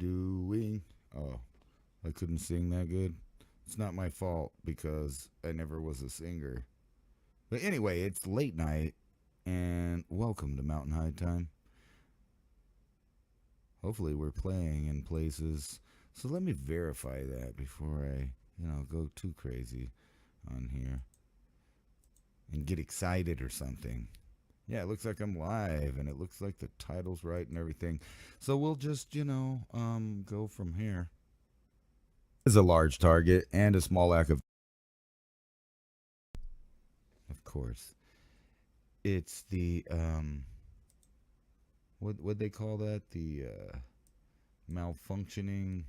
doing? Oh, I couldn't sing that good. It's not my fault because I never was a singer. But anyway, it's late night, and welcome to Mountain High Time. Hopefully we're playing in places. So let me verify that before I, go too crazy on here and get excited or something. Yeah, it looks like I'm live, and it looks like the title's right and everything. So we'll just, go from here. Is a large target and a small lack of course. It's the what they call that? The malfunctioning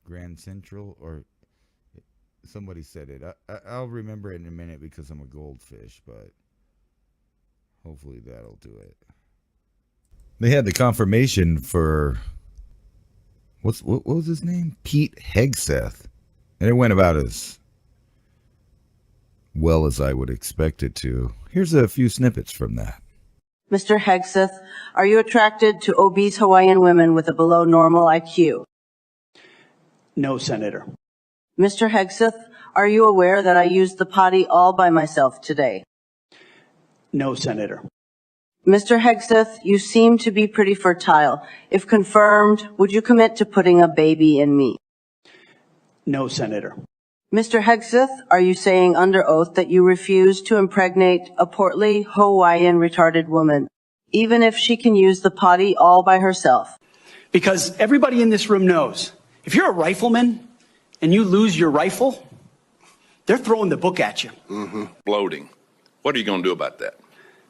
Grand Central, or somebody said it. I'll remember it in a minute because I'm a goldfish, but hopefully that'll do it. They had the confirmation for what was his name? Pete Hegseth. And it went about as well as I would expect it to. Here's a few snippets from that. Mr. Hegseth, are you attracted to obese Hawaiian women with a below normal IQ? No, Senator. Mr. Hegseth, are you aware that I used the potty all by myself today? No, Senator. Mr. Hegseth, you seem to be pretty fertile. If confirmed, would you commit to putting a baby in me? No, Senator. Mr. Hegseth, are you saying under oath that you refuse to impregnate a portly Hawaiian retarded woman, even if she can use the potty all by herself? Because everybody in this room knows, if you're a rifleman and you lose your rifle, they're throwing the book at you. Bloating. What are you going to do about that?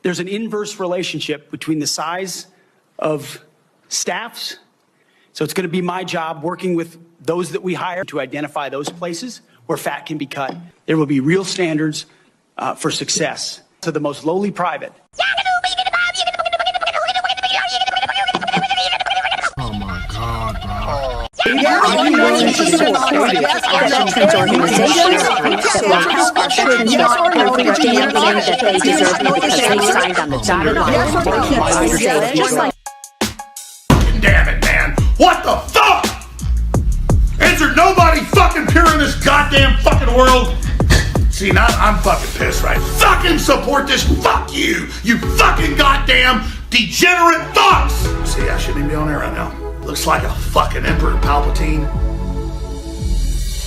There's an inverse relationship between the size of staffs. So it's going to be my job working with those that we hire to identify those places where fat can be cut. There will be real standards for success to the most lowly private. Oh my God, bro. Damn it, man. What the fuck? Is there nobody fucking pure in this goddamn fucking world? See, now I'm fucking pissed, right? Fucking support this. Fuck you. You fucking goddamn degenerate thoughts. See, I shouldn't even be on air right now. Looks like a fucking Emperor Palpatine.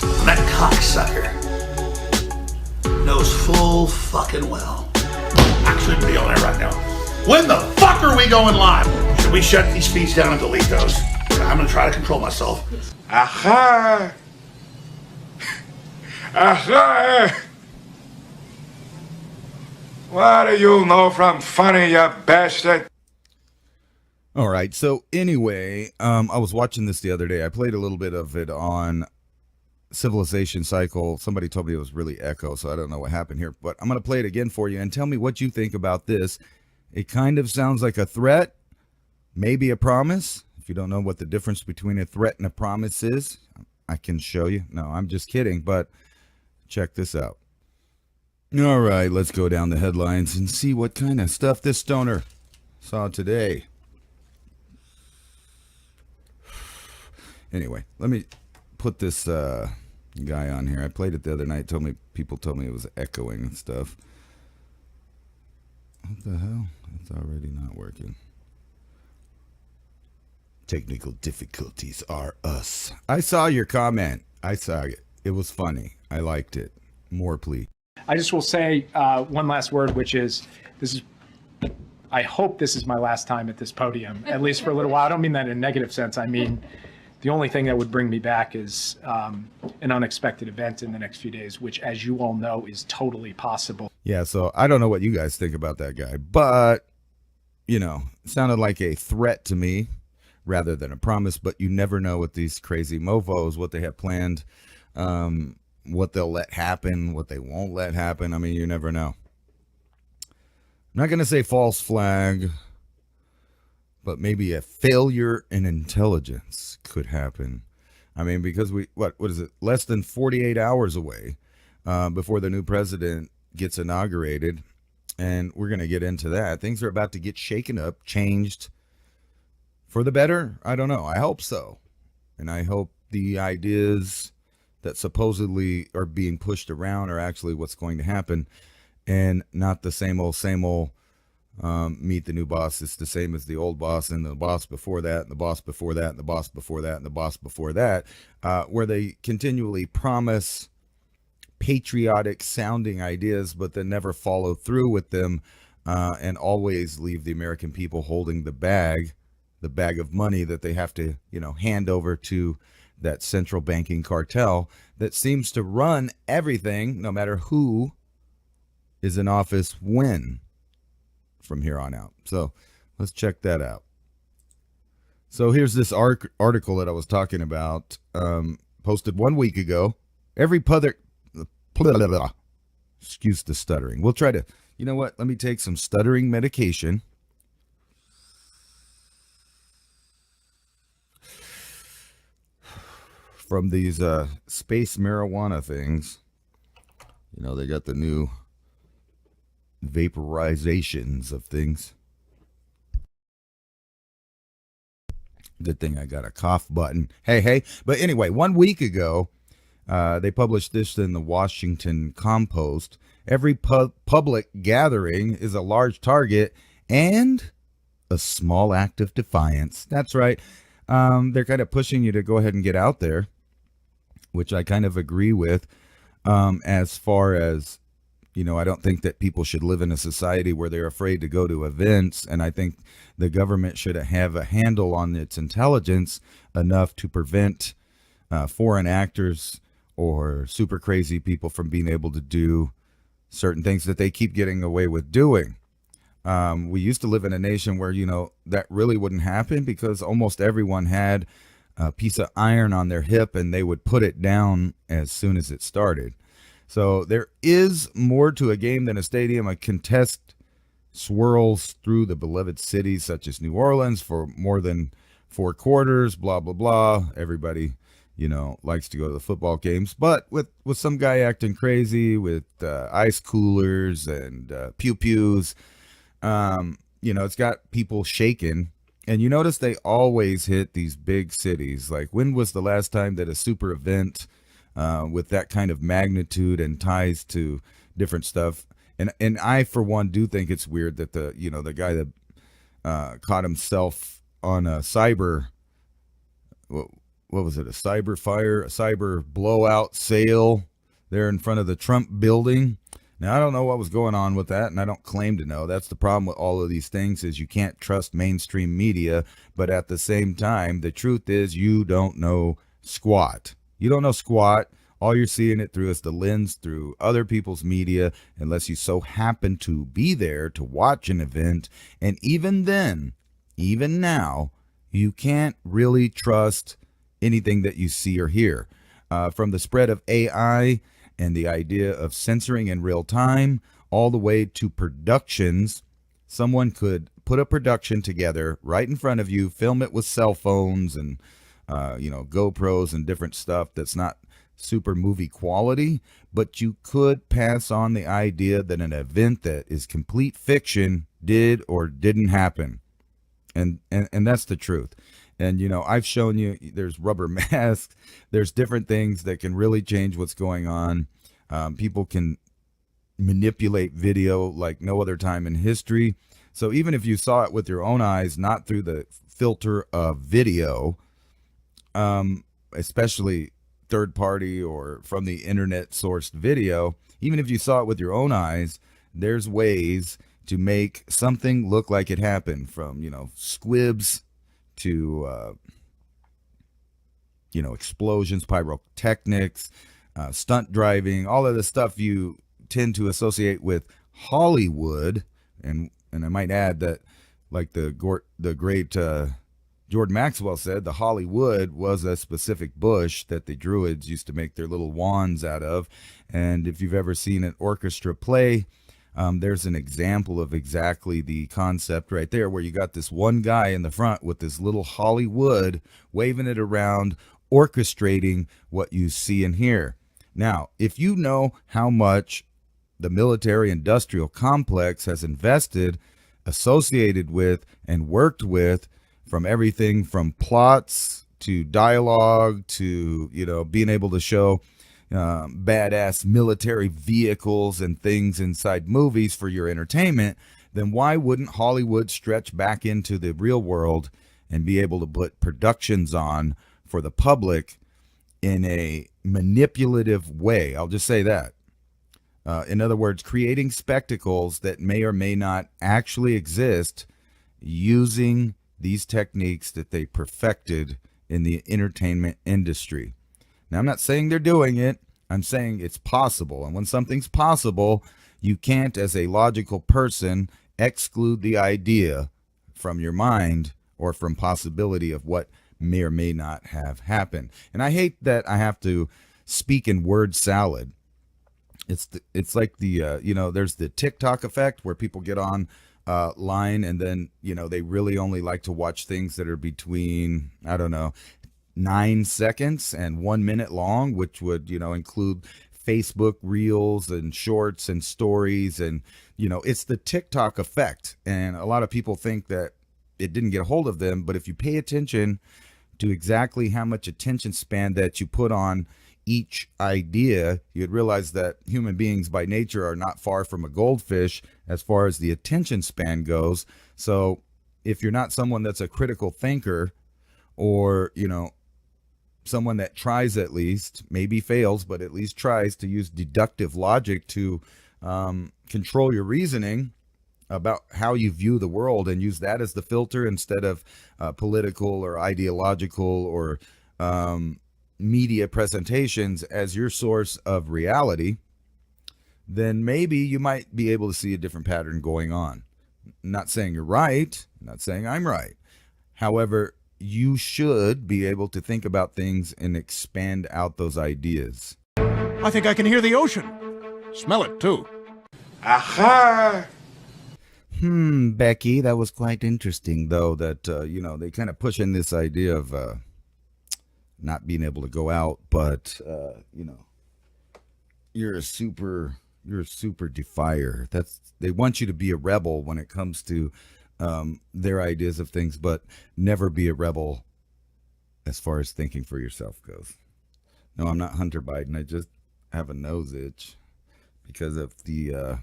And that cocksucker knows full fucking well I shouldn't be on air right now. When the fuck are we going live? Should we shut these feeds down and delete those? I'm gonna try to control myself. Aha! Aha! What do you know from funny, you bastard? All right. So anyway, I was watching this the other day. I played a little bit of it on Civilization Cycle. Somebody told me it was really echo, so I don't know what happened here. But I'm going to play it again for you and tell me what you think about this. It kind of sounds like a threat, maybe a promise. If you don't know what the difference between a threat and a promise is, I can show you. No, I'm just kidding, but check this out. All right, let's go down the headlines and see what kind of stuff this stoner saw today. Anyway, let me put this guy on here. I played it the other night. People told me it was echoing and stuff. What the hell? It's already not working. Technical difficulties are us. I saw your comment. I saw it. It was funny. I liked it. More, please. I just will say one last word, which is I hope this is my last time at this podium, at least for a little while. I don't mean that in a negative sense. I mean, the only thing that would bring me back is an unexpected event in the next few days, which, as you all know, is totally possible. Yeah, so I don't know what you guys think about that guy, but, it sounded like a threat to me rather than a promise, but you never know with these crazy mofos, what they have planned, what they'll let happen, what they won't let happen. I mean, you never know. I'm not going to say false flag, but maybe a failure in intelligence could happen. I mean, because what is it? Less than 48 hours away before the new president gets inaugurated. And we're going to get into that. Things are about to get shaken up, changed for the better. I don't know. I hope so. And I hope the ideas that supposedly are being pushed around are actually what's going to happen, and not the same old meet the new boss. It's the same as the old boss and the boss before that and the boss before that and the boss before that and the boss before that, where they continually promise patriotic sounding ideas but then never follow through with them, and always leave the American people holding the bag of money that they have to, hand over to that central banking cartel that seems to run everything, no matter who is in office when, from here on out. So let's check that out. So here's this article that I was talking about, posted 1 week ago. Excuse the stuttering. We'll try to, let me take some stuttering medication. From these space marijuana things. They got the new vaporizations of things. Good thing I got a cough button. Hey. But anyway, 1 week ago, they published this in the Washington Compost. Every public gathering is a large target and a small act of defiance. That's right. They're kind of pushing you to go ahead and get out there, which I kind of agree with, as far as, I don't think that people should live in a society where they're afraid to go to events. And I think the government should have a handle on its intelligence enough to prevent foreign actors or super crazy people from being able to do certain things that they keep getting away with doing. We used to live in a nation where, that really wouldn't happen because almost everyone had a piece of iron on their hip and they would put it down as soon as it started. So there is more to a game than a stadium. A contest swirls through the beloved cities such as New Orleans for more than 4 quarters, blah, blah, blah. Everybody, likes to go to the football games, but with some guy acting crazy with ice coolers and pew-pews, it's got people shaking. And you notice they always hit these big cities. Like, when was the last time that a super event with that kind of magnitude and ties to different stuff? And I, for one, do think it's weird that the guy that caught himself on a cyber, what was it, a cyber blowout sale there in front of the Trump building. Now, I don't know what was going on with that, and I don't claim to know. That's the problem with all of these things, is you can't trust mainstream media, but at the same time, the truth is you don't know squat. You don't know squat. All you're seeing it through is the lens through other people's media, unless you so happen to be there to watch an event. And even then, even now, you can't really trust anything that you see or hear. From the spread of AI and the idea of censoring in real time, all the way to productions. Someone could put a production together right in front of you, film it with cell phones and, GoPros and different stuff that's not super movie quality, but you could pass on the idea that an event that is complete fiction did or didn't happen. And that's the truth. And, I've shown you there's rubber masks. There's different things that can really change what's going on. People can manipulate video like no other time in history. So even if you saw it with your own eyes, not through the filter of video, especially third party or from the internet sourced video, even if you saw it with your own eyes, there's ways to make something look like it happened, from, squibs to, explosions, pyrotechnics, stunt driving, all of the stuff you tend to associate with Hollywood. And I might add that, like the great Jordan Maxwell said, the Hollywood was a specific bush that the Druids used to make their little wands out of. And if you've ever seen an orchestra play, there's an example of exactly the concept right there, where you got this one guy in the front with this little Hollywood waving it around, orchestrating what you see and hear. Now, if you know how much the military industrial complex has invested, associated with, and worked with, from everything from plots to dialogue to, being able to show badass military vehicles and things inside movies for your entertainment, then why wouldn't Hollywood stretch back into the real world and be able to put productions on for the public in a manipulative way? I'll just say that. In other words, creating spectacles that may or may not actually exist using these techniques that they perfected in the entertainment industry. Now, I'm not saying they're doing it. I'm saying it's possible. And when something's possible, you can't, as a logical person, exclude the idea from your mind or from possibility of what may or may not have happened. And I hate that I have to speak in word salad. It's like the there's the TikTok effect where people get on line and then they really only like to watch things that are between 9 seconds and 1 minute long, which would include Facebook reels and shorts and stories, and it's the TikTok effect. And a lot of people think that it didn't get a hold of them, but if you pay attention to exactly how much attention span that you put on each idea, you'd realize that human beings by nature are not far from a goldfish as far as the attention span goes. So if you're not someone that's a critical thinker, or someone that tries, at least maybe fails, but at least tries to use deductive logic to control your reasoning about how you view the world and use that as the filter instead of political or ideological or media presentations as your source of reality, then maybe you might be able to see a different pattern going on. Not saying you're right, not saying I'm right. However, you should be able to think about things and expand out those ideas. I think I can hear the ocean. Smell it, too. Aha! Becky, that was quite interesting, though, that, they kind of push in this idea of not being able to go out, but, you're a super defier. They want you to be a rebel when it comes to their ideas of things, but never be a rebel as far as thinking for yourself goes. No, I'm not Hunter Biden. I just have a nose itch because of the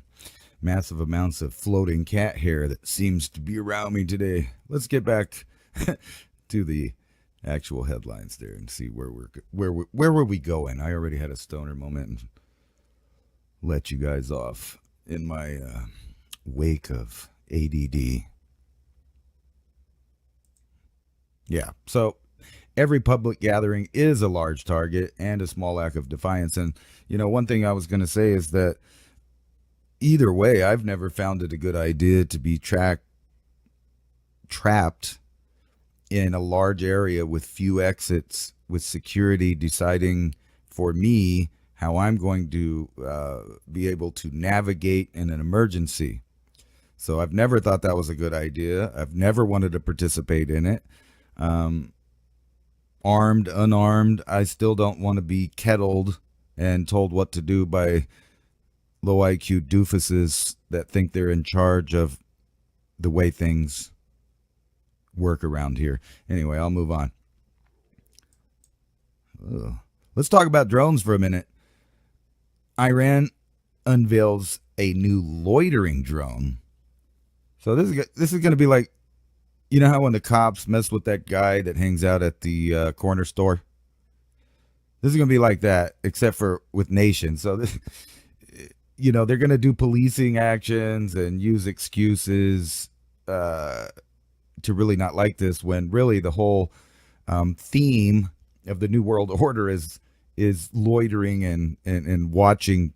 massive amounts of floating cat hair that seems to be around me today. Let's get back to the actual headlines there and see where were we going. I already had a stoner moment and let you guys off in my wake of ADD. Yeah, so every public gathering is a large target and a small act of defiance. And, one thing I was going to say is that either way, I've never found it a good idea to be trapped in a large area with few exits, with security deciding for me how I'm going to be able to navigate in an emergency. So I've never thought that was a good idea. I've never wanted to participate in it. Armed, unarmed, I still don't want to be kettled and told what to do by low IQ doofuses that think they're in charge of the way things work around here. Anyway, I'll move on. Let's talk about drones for a minute. Iran unveils a new loitering drone. So this is going to be like, how when the cops mess with that guy that hangs out at the corner store? This is going to be like that, except for with nations. So this, they're going to do policing actions and use excuses to really not like this, when really the whole theme of the New World Order is loitering and watching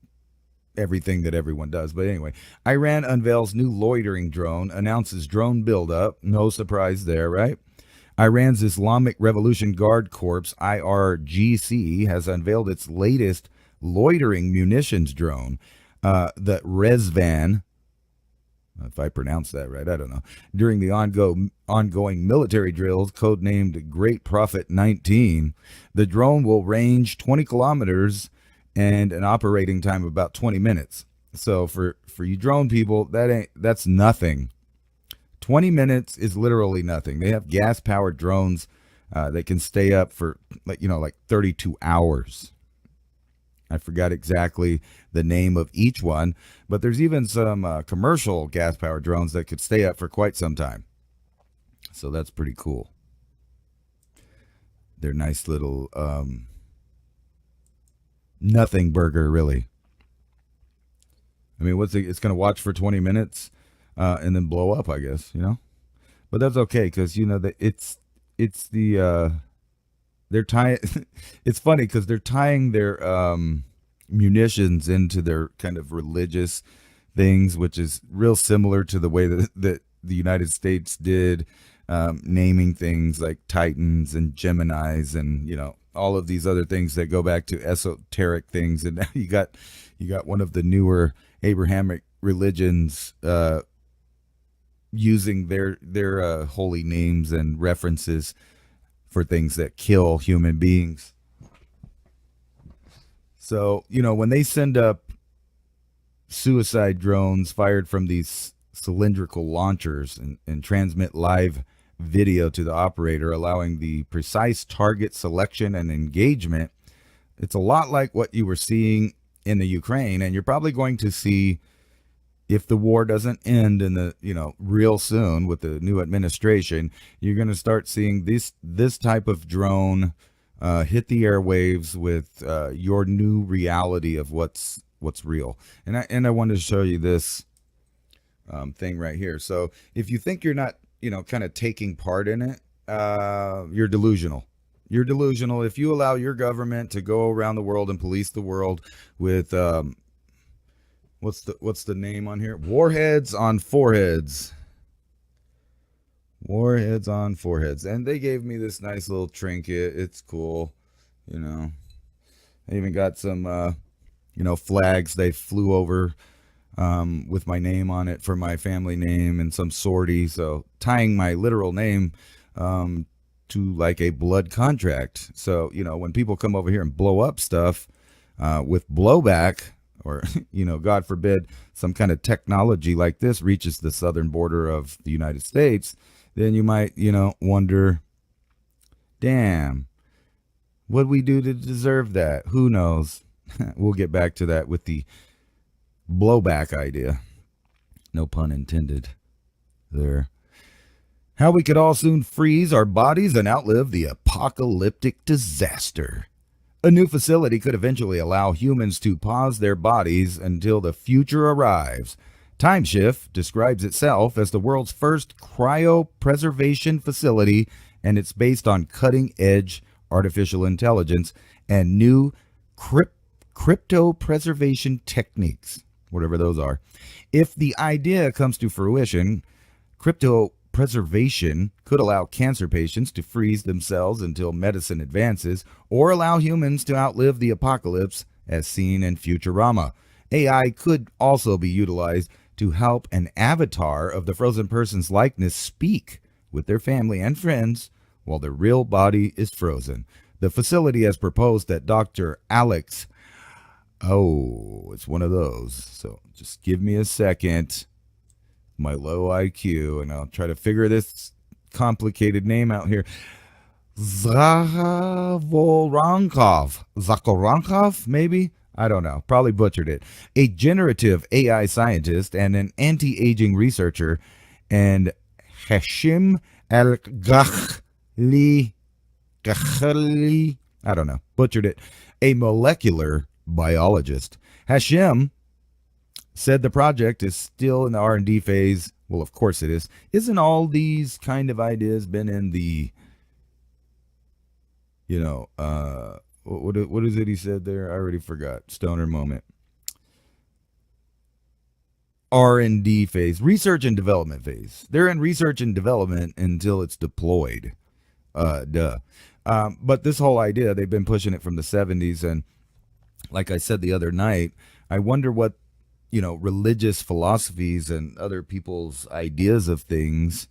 everything that everyone does. But anyway, Iran unveils new loitering drone, announces drone buildup. No surprise there, right? Iran's Islamic Revolution Guard Corps, IRGC, has unveiled its latest loitering munitions drone, the Rezvan, if I pronounce that right, I don't know, during the ongoing military drills, codenamed Great Prophet 19. The drone will range 20 kilometers and an operating time of about 20 minutes. So for you drone people, that's nothing. 20 minutes is literally nothing. They have gas-powered drones They can stay up for like 32 hours. I forgot exactly the name of each one, but there's even some commercial gas-powered drones that could stay up for quite some time. So that's pretty cool. They're nice little nothing burger, really. I mean, it's going to watch for 20 minutes and then blow up, I guess, But that's okay, because, it's the they're tying it's funny because they're tying their munitions into their kind of religious things, which is real similar to the way that the United States did, naming things like Titans and Geminis and all of these other things that go back to esoteric things. And now you got one of the newer Abrahamic religions using their holy names and references for things that kill human beings. So, when they send up suicide drones fired from these cylindrical launchers and transmit live video to the operator, allowing the precise target selection and engagement, it's a lot like what you were seeing in the Ukraine, and you're probably going to see, if the war doesn't end in the real soon with the new administration, you're going to start seeing this type of drone hit the airwaves with your new reality of what's real. And I wanted to show you this thing right here. So if you think you're not kind of taking part in it, you're delusional. You're delusional if you allow your government to go around the world and police the world with what's the name on here? Warheads on foreheads. Warheads on foreheads. And they gave me this nice little trinket. It's cool. They even got some flags they flew over with my name on it for my family name and some sortie. So tying my literal name to like a blood contract. So, when people come over here and blow up stuff with blowback, or, God forbid, some kind of technology like this reaches the southern border of the United States, then you might, wonder, damn, what'd we do to deserve that? Who knows? We'll get back to that with the blowback idea. No pun intended there. How we could all soon freeze our bodies and outlive the apocalyptic disaster. A new facility could eventually allow humans to pause their bodies until the future arrives. Timeshift describes itself as the world's first cryopreservation facility, and it's based on cutting-edge artificial intelligence and new cryptopreservation techniques, whatever those are. If the idea comes to fruition, cryptopreservation could allow cancer patients to freeze themselves until medicine advances, or allow humans to outlive the apocalypse as seen in Futurama. AI could also be utilized to help an avatar of the frozen person's likeness speak with their family and friends while their real body is frozen. The facility has proposed that Dr. Alex, it's one of those, so just give me a second, my low IQ, and I'll try to figure this complicated name out here. Zakoronkov, maybe? I don't know. Probably butchered it. A generative AI scientist and an anti-aging researcher, and Hashim Al-Ghali, I don't know. Butchered it. A molecular biologist. Hashim said the project is still in the R&D phase. Well, of course it is. Isn't all these kind of ideas been in the, what is it he said there? I already forgot. Stoner moment. R&D phase, research and development phase. They're in research and development until it's deployed. But this whole idea, they've been pushing it from the 70s. And like I said the other night, I wonder what, religious philosophies and other people's ideas of things,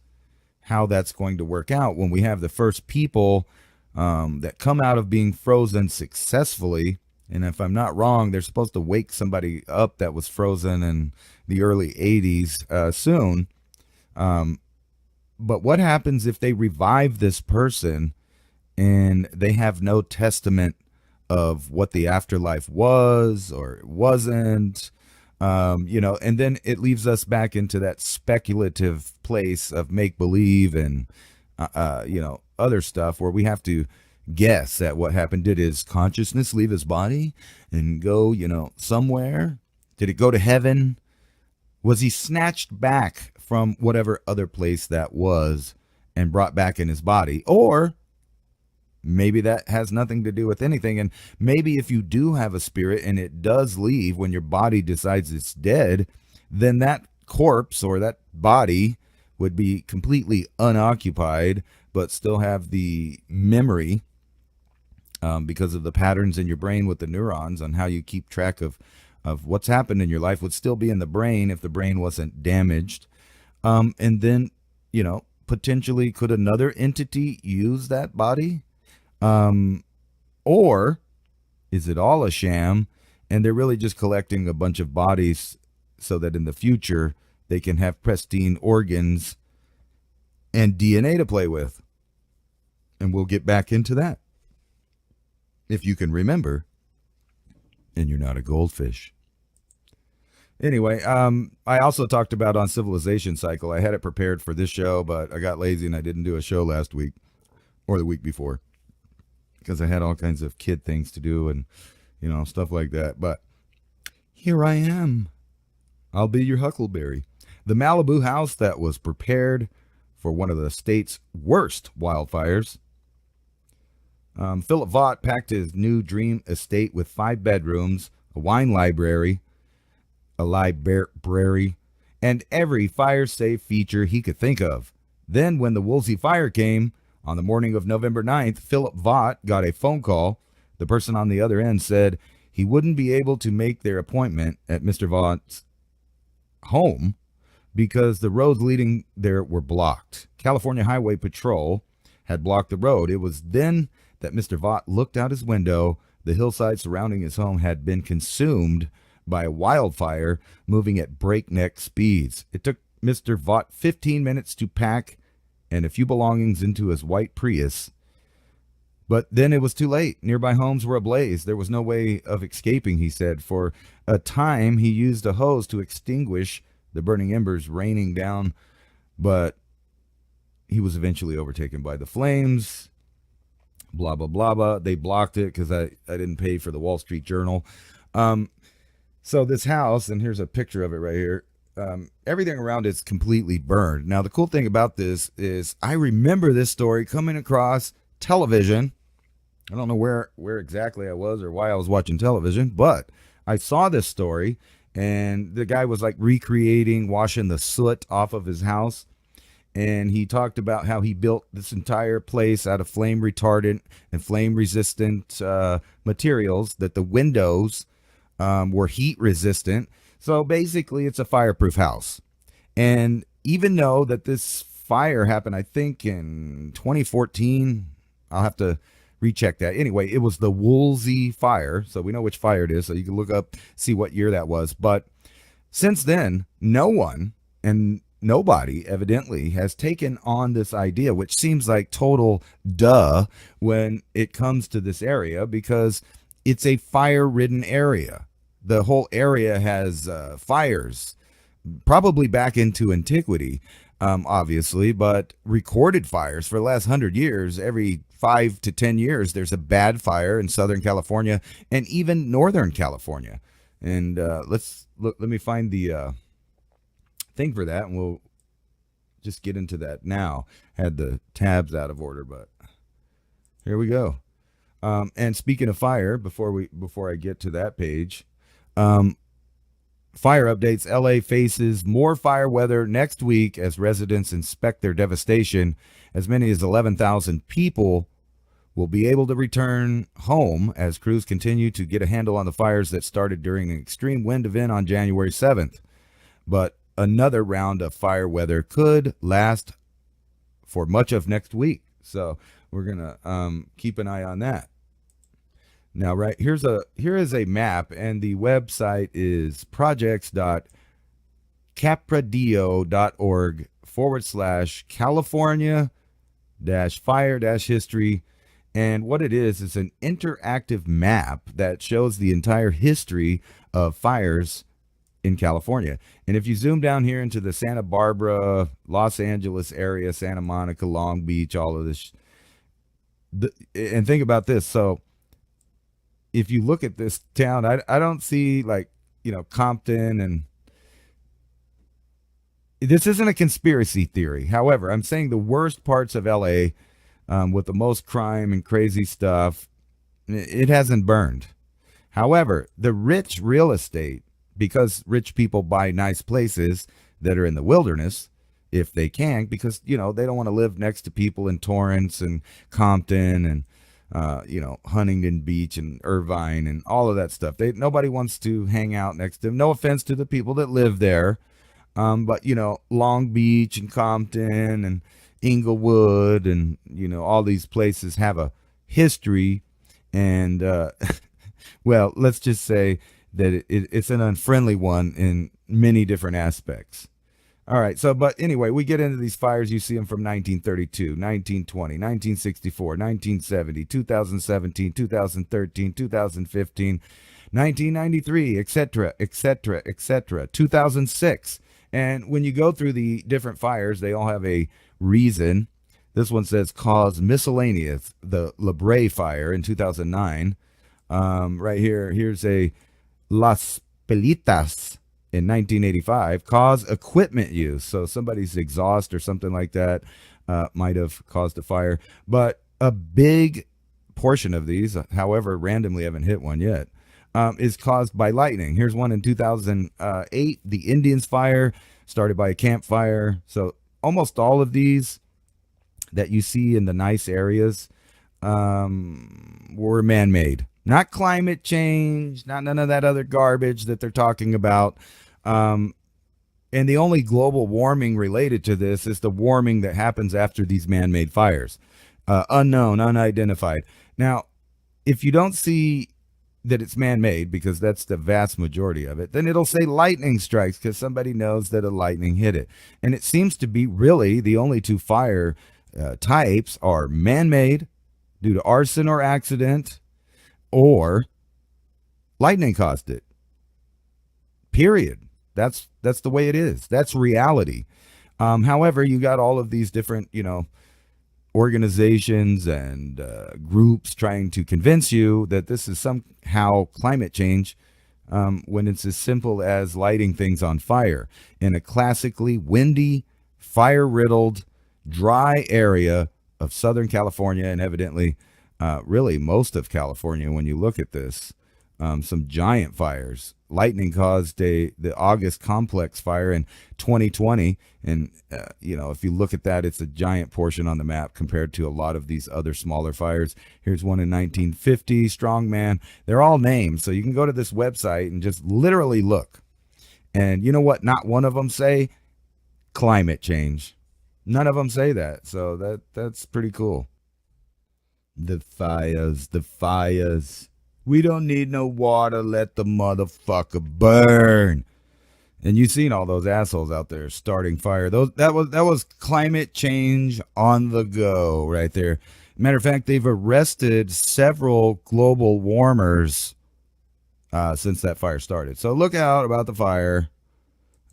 how that's going to work out when we have the first people that come out of being frozen successfully. And if I'm not wrong, they're supposed to wake somebody up that was frozen in the early 80s soon. But what happens if they revive this person and they have no testament of what the afterlife was or wasn't. And then it leaves us back into that speculative place of make believe and, other stuff where we have to guess at what happened. Did his consciousness leave his body and go, somewhere? Did it go to heaven? Was he snatched back from whatever other place that was and brought back in his body? Or maybe that has nothing to do with anything. And maybe if you do have a spirit and it does leave when your body decides it's dead, then that corpse or that body would be completely unoccupied, but still have the memory because of the patterns in your brain with the neurons on how you keep track of what's happened in your life would still be in the brain if the brain wasn't damaged. And then, potentially could another entity use that body? Or is it all a sham and they're really just collecting a bunch of bodies so that in the future they can have pristine organs and DNA to play with? And we'll get back into that, if you can remember, and you're not a goldfish. Anyway, I also talked about on Civilization Cycle. I had it prepared for this show, but I got lazy and I didn't do a show last week or the week before because I had all kinds of kid things to do and, stuff like that. But here I am. I'll be your Huckleberry. The Malibu house that was prepared for one of the state's worst wildfires. Philip Vaught packed his new dream estate with 5 bedrooms, a wine library, and every fire-safe feature he could think of. Then when the Woolsey fire came on the morning of November 9th, Philip Vaught got a phone call. The person on the other end said he wouldn't be able to make their appointment at Mr. Vaught's home because the roads leading there were blocked. California Highway Patrol had blocked the road. It was then that Mr. Vaught looked out his window. The hillside surrounding his home had been consumed by a wildfire moving at breakneck speeds. It took Mr. Vaught 15 minutes to pack and a few belongings into his white Prius. But then it was too late. Nearby homes were ablaze. There was no way of escaping, he said. For a time, he used a hose to extinguish the burning embers raining down, but he was eventually overtaken by the flames. Blah, blah, blah, blah. They blocked it because I didn't pay for the Wall Street Journal. So this house, and here's a picture of it right here, everything around it's completely burned. Now, the cool thing about this is I remember this story coming across television. I don't know where exactly I was or why I was watching television, but I saw this story, and the guy was like recreating, washing the soot off of his house. And he talked about how he built this entire place out of flame retardant and flame resistant materials, that the windows were heat resistant. So basically it's a fireproof house. And even though that this fire happened, I think in 2014, I'll have to recheck that. Anyway, it was the Woolsey fire. So we know which fire it is. So you can look up, see what year that was. But since then, no one and nobody evidently has taken on this idea, which seems like total duh when it comes to this area, because it's a fire-ridden area. The whole area has fires, probably back into antiquity, obviously, but recorded fires for the last 100 years. Every 5 to 10 years, there's a bad fire in Southern California and even Northern California. And let me find the thing for that, and we'll just get into that now. Had the tabs out of order, but here we go. And speaking of fire, before I get to that page, fire updates. LA faces more fire weather next week as residents inspect their devastation. As many as 11,000 people will be able to return home as crews continue to get a handle on the fires that started during an extreme wind event on January 7th. But another round of fire weather could last for much of next week. So we're going to keep an eye on that. Now, right, here is a map, and the website is projects.capradio.org/California-fire-history. And what it is an interactive map that shows the entire history of fires in California. And if you zoom down here into the Santa Barbara, Los Angeles area, Santa Monica, Long Beach, all of this, and think about this. So if you look at this town, I don't see like, Compton, and this isn't a conspiracy theory. However, I'm saying the worst parts of LA, with the most crime and crazy stuff, it hasn't burned. However, the rich real estate, because rich people buy nice places that are in the wilderness, if they can, because, they don't want to live next to people in Torrance and Compton and, Huntington Beach and Irvine and all of that stuff. Nobody wants to hang out next to them. No offense to the people that live there. But, Long Beach and Compton and Inglewood and, all these places have a history. And, well, let's just say that it's an unfriendly one in many different aspects. All right. So, but anyway, we get into these fires. You see them from 1932, 1920, 1964, 1970, 2017, 2013, 2015, 1993, etc., etc., etc., 2006. And when you go through the different fires, they all have a reason. This one says cause miscellaneous, the La Brea fire in 2009. Right here, here's a Las Pelitas in 1985, cause equipment use. So somebody's exhaust or something like that might have caused a fire. But a big portion of these, however, randomly haven't hit one yet, is caused by lightning. Here's one in 2008, the Indians fire, started by a campfire. So almost all of these that you see in the nice areas were man-made. Not climate change, not none of that other garbage that they're talking about. And the only global warming related to this is the warming that happens after these man-made fires. Unknown, unidentified. Now, if you don't see that it's man-made, because that's the vast majority of it, then it'll say lightning strikes because somebody knows that a lightning hit it. And it seems to be really the only two fire types are man-made due to arson or accident, or lightning caused it. Period. That's the way it is. That's reality. However, you got all of these different, organizations and groups trying to convince you that this is somehow climate change, when it's as simple as lighting things on fire in a classically windy, fire-riddled, dry area of Southern California, and evidently really most of California. When you look at this, some giant fires. Lightning caused the August complex fire in 2020, and if you look at that, it's a giant portion on the map compared to a lot of these other smaller fires. Here's one in 1950, Strongman. They're all named, so you can go to this website and just literally look. And you know what? Not one of them say climate change. None of them say that, so that's pretty cool. The fires. We don't need no water. Let the motherfucker burn. And you've seen all those assholes out there starting fire. That was climate change on the go right there. Matter of fact, they've arrested several global warmers since that fire started. So look out about the fire.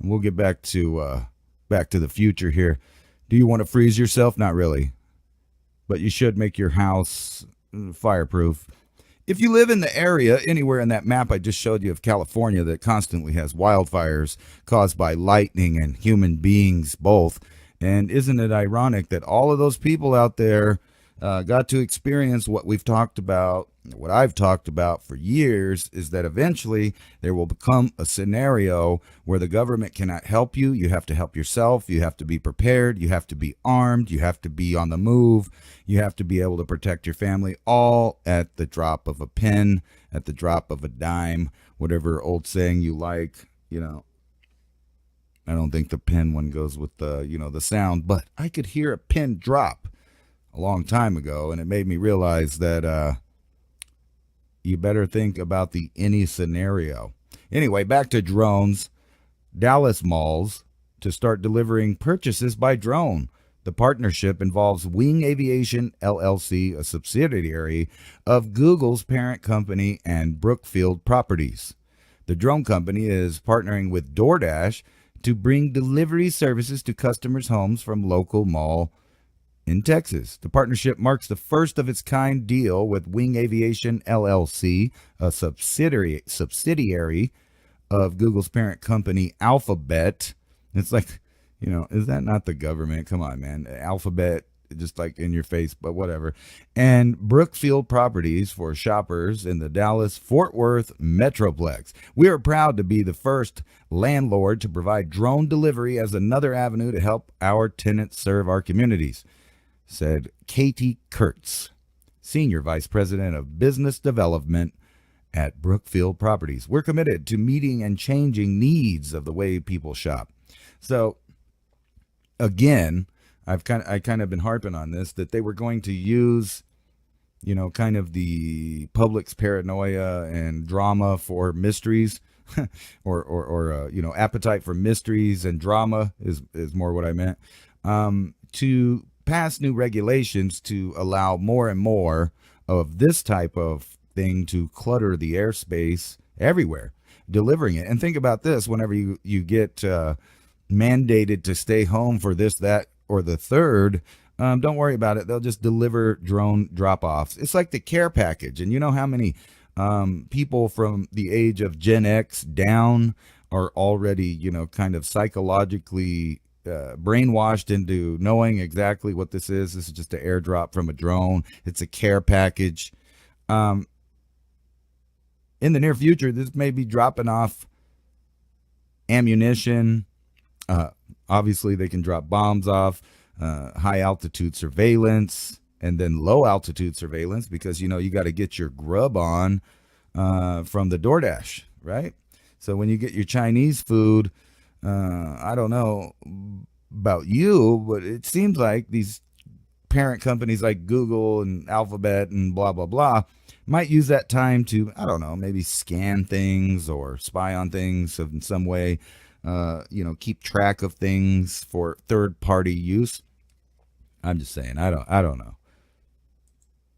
And we'll get back to the future here. Do you want to freeze yourself? Not really. But you should make your house fireproof. If you live in the area, anywhere in that map I just showed you of California that constantly has wildfires caused by lightning and human beings both, and isn't it ironic that all of those people out there got to experience what I've talked about for years, is that eventually there will become a scenario where the government cannot help you. You have to help yourself. You have to be prepared. You have to be armed. You have to be on the move. You have to be able to protect your family, all at the drop of a pen, at the drop of a dime, whatever old saying you like. I don't think the pen one goes with the sound, but I could hear a pin drop a long time ago, and it made me realize that you better think about the any scenario. Anyway, back to drones. Dallas malls to start delivering purchases by drone. The partnership involves Wing Aviation LLC, a subsidiary of Google's parent company, and Brookfield Properties. The drone company is partnering with DoorDash to bring delivery services to customers' homes from local mall in Texas. The partnership marks the first of its kind deal with Wing Aviation LLC, a subsidiary of Google's parent company, Alphabet. It's like, is that not the government? Come on, man. Alphabet, just like in your face, but whatever. And Brookfield Properties for shoppers in the Dallas-Fort Worth Metroplex. We are proud to be the first landlord to provide drone delivery as another avenue to help our tenants serve our communities, said Katie Kurtz, Senior Vice President of Business Development at Brookfield Properties. We're committed to meeting and changing needs of the way people shop. So, again, I kind of been harping on this, that they were going to use, kind of the public's paranoia and drama for mysteries, or appetite for mysteries and drama is more what I meant, to pass new regulations to allow more and more of this type of thing to clutter the airspace everywhere, delivering it. And think about this: whenever you get mandated to stay home for this, that, or the third, don't worry about it. They'll just deliver drone drop-offs. It's like the care package. And you know how many people from the age of Gen X down are already, kind of psychologically brainwashed into knowing exactly what this is. This is just an airdrop from a drone. It's a care package. In the near future, this may be dropping off ammunition. Obviously, they can drop bombs off, high altitude surveillance, and then low altitude surveillance, because, you got to get your grub on from the DoorDash, right? So when you get your Chinese food, I don't know about you, but it seems like these parent companies like Google and Alphabet and blah, blah, blah might use that time to, I don't know, maybe scan things or spy on things in some way, keep track of things for third-party use. I'm just saying, I don't know.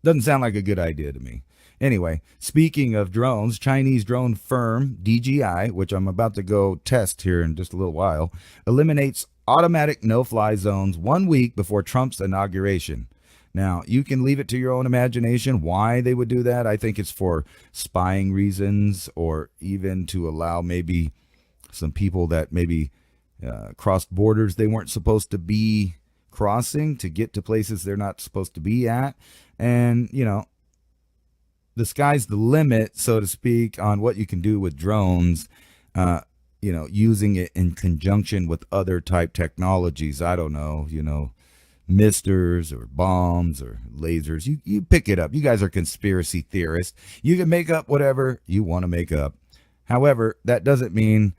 Doesn't sound like a good idea to me. Anyway, speaking of drones, Chinese drone firm DJI, which I'm about to go test here in just a little while, eliminates automatic no-fly zones 1 week before Trump's inauguration. Now, you can leave it to your own imagination why they would do that. I think it's for spying reasons, or even to allow maybe some people that maybe crossed borders they weren't supposed to be crossing to get to places they're not supposed to be at. And, the sky's the limit, so to speak, on what you can do with drones, using it in conjunction with other type technologies. I don't know, misters or bombs or lasers. You pick it up. You guys are conspiracy theorists. You can make up whatever you want to make up. However, that doesn't mean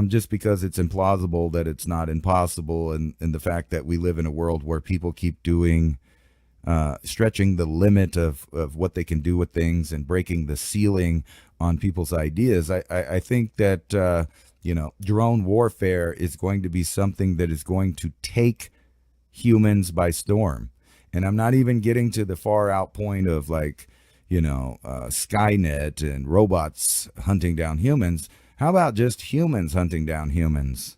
just because it's implausible that it's not impossible, and the fact that we live in a world where people keep doing stretching the limit of what they can do with things and breaking the ceiling on people's ideas. I think that, drone warfare is going to be something that is going to take humans by storm. And I'm not even getting to the far out point of Skynet and robots hunting down humans. How about just humans hunting down humans?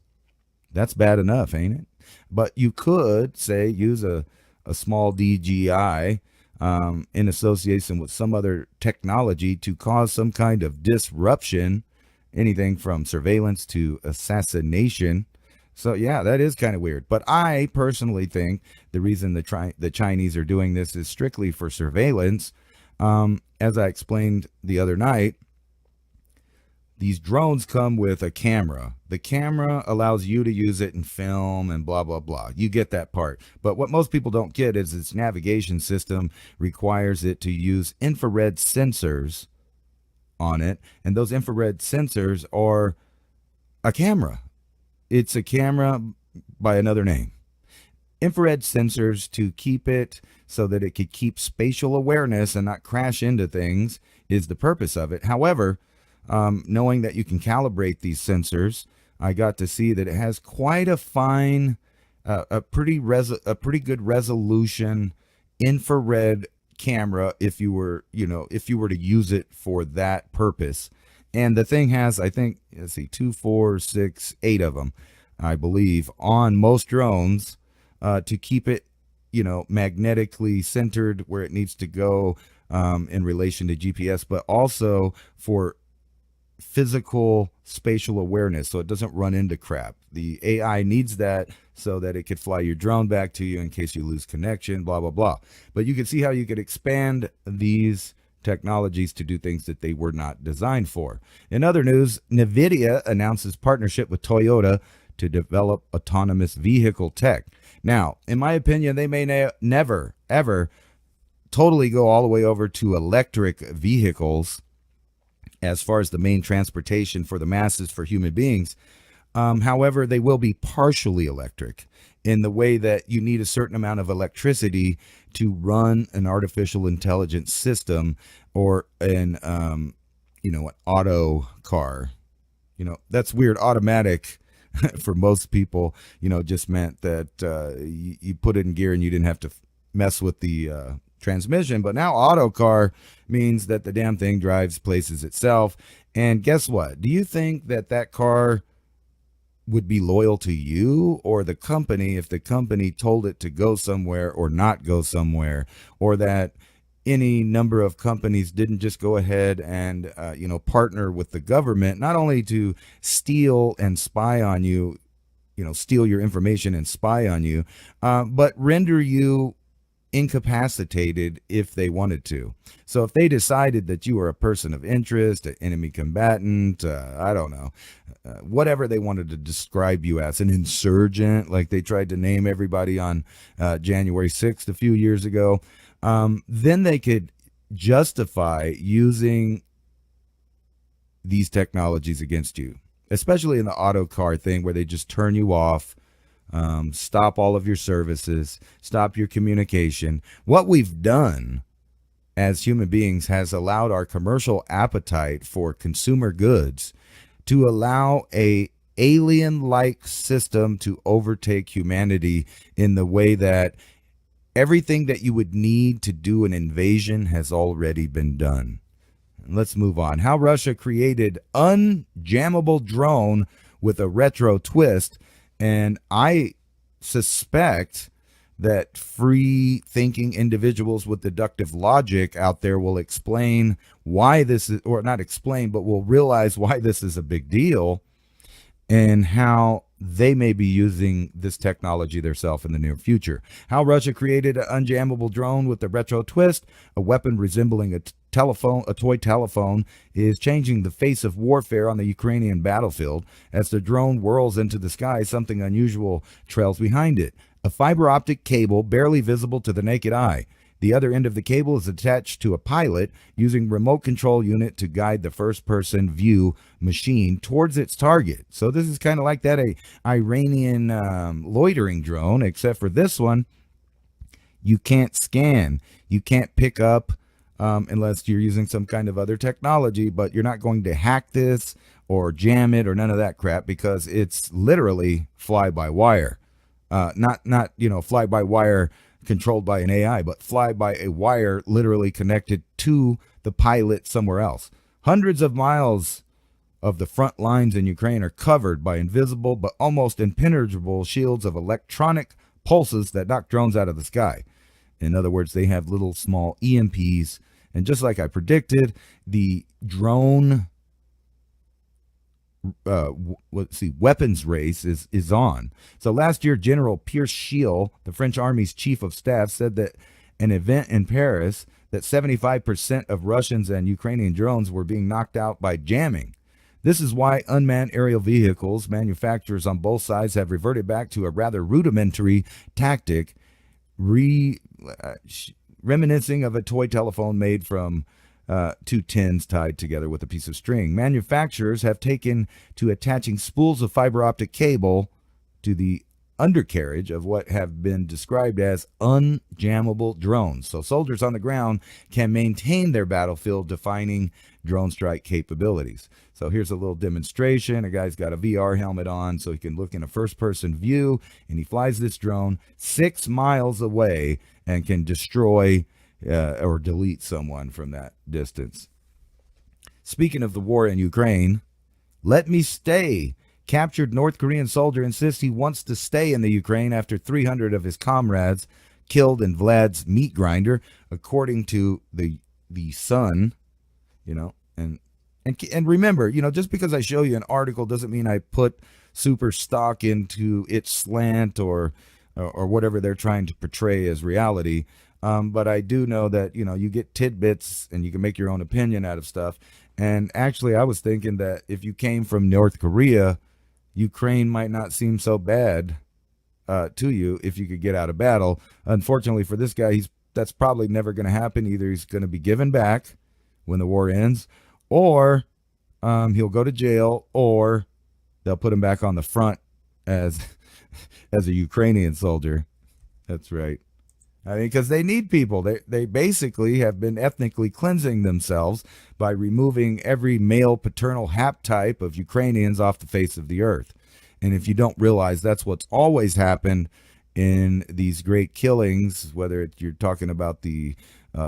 That's bad enough, ain't it? But you could, say, use a small DJI in association with some other technology to cause some kind of disruption, anything from surveillance to assassination. So, yeah, that is kind of weird. But I personally think the reason the Chinese are doing this is strictly for surveillance. As I explained the other night, these drones come with a camera. The camera allows you to use it in film and blah, blah, blah. You get that part. But what most people don't get is its navigation system requires it to use infrared sensors on it. And those infrared sensors are a camera. It's a camera by another name. Infrared sensors to keep it so that it could keep spatial awareness and not crash into things is the purpose of it. However, knowing that you can calibrate these sensors, I got to see that it has quite a fine a pretty good resolution infrared camera if you were to use it for that purpose. And the thing has, I think, let's see, 2, 4, 6, 8 of them, I believe, on most drones to keep it, magnetically centered where it needs to go in relation to GPS, but also for physical spatial awareness so it doesn't run into crap. The AI needs that so that it could fly your drone back to you in case you lose connection, blah, blah, blah. But you can see how you could expand these technologies to do things that they were not designed for. In other news, NVIDIA announces partnership with Toyota to develop autonomous vehicle tech. Now, in my opinion, they may never, ever totally go all the way over to electric vehicles as far as the main transportation for the masses, for human beings. However, they will be partially electric in the way that you need a certain amount of electricity to run an artificial intelligence system or an auto car. That's weird. Automatic for most people, just meant that you put it in gear and you didn't have to mess with the transmission. But now auto car means that the damn thing drives places itself. And guess what? Do you think that car would be loyal to you or the company if the company told it to go somewhere or not go somewhere, or that any number of companies didn't just go ahead and partner with the government, not only to steal and spy on you, steal your information and spy on you, but render you incapacitated if they wanted to. So if they decided that you were a person of interest, an enemy combatant, I don't know, whatever they wanted to describe you as, an insurgent, like they tried to name everybody on January 6th a few years ago, then they could justify using these technologies against you, especially in the auto car thing where they just turn you off, stop all of your services, stop your communication. What we've done as human beings has allowed our commercial appetite for consumer goods to allow a alien-like system to overtake humanity in the way that everything that you would need to do an invasion has already been done. Let's move on. How Russia created unjammable drone with a retro twist. And I suspect that free thinking individuals with deductive logic out there will explain why this is, or not explain, but will realize why this is a big deal and how they may be using this technology themselves in the near future. How Russia created an unjammable drone with a retro twist, a weapon resembling a toy telephone, is changing the face of warfare on the Ukrainian battlefield. As the drone whirls into the sky, something unusual trails behind it. A fiber optic cable barely visible to the naked eye. The other end of the cable is attached to a pilot using remote control unit to guide the first-person view machine towards its target. So this is kind of like that Iranian loitering drone, except for this one, you can't scan. You can't pick up unless you're using some kind of other technology, but you're not going to hack this or jam it or none of that crap because it's literally fly-by-wire. Not fly-by-wire controlled by an AI, but fly by a wire literally connected to the pilot somewhere else. Hundreds of miles of the front lines in Ukraine are covered by invisible but almost impenetrable shields of electronic pulses that knock drones out of the sky. In other words, they have little small EMPs. And just like I predicted, the drone weapons race is on. So last year, General Pierre Schiel, the French Army's chief of staff, said that an event in Paris that 75% of Russians and Ukrainian drones were being knocked out by jamming. This is why unmanned aerial vehicles manufacturers on both sides have reverted back to a rather rudimentary tactic, reminiscing of a toy telephone made from two tins tied together with a piece of string. Manufacturers have taken to attaching spools of fiber optic cable to the undercarriage of what have been described as unjammable drones. So soldiers on the ground can maintain their battlefield-defining drone strike capabilities. So here's a little demonstration. A guy's got a VR helmet on so he can look in a first-person view, and he flies this drone 6 miles away and can destroy or delete someone from that distance. Speaking of the war in Ukraine, let me stay. Captured North Korean soldier insists he wants to stay in the Ukraine after 300 of his comrades killed in Vlad's meat grinder, according to the Sun. You know, and remember, you know, just because I show you an article doesn't mean I put super stock into its slant or whatever they're trying to portray as reality. But I do know that, you know, you get tidbits and you can make your own opinion out of stuff. And actually, I was thinking that if you came from North Korea, Ukraine might not seem so bad to you if you could get out of battle. Unfortunately for this guy, that's probably never going to happen. Either he's going to be given back when the war ends, or he'll go to jail, or they'll put him back on the front as a Ukrainian soldier. That's right. I mean, because they need people. They basically have been ethnically cleansing themselves by removing every male paternal haptype of Ukrainians off the face of the earth. And if you don't realize that's what's always happened in these great killings, whether you're talking about the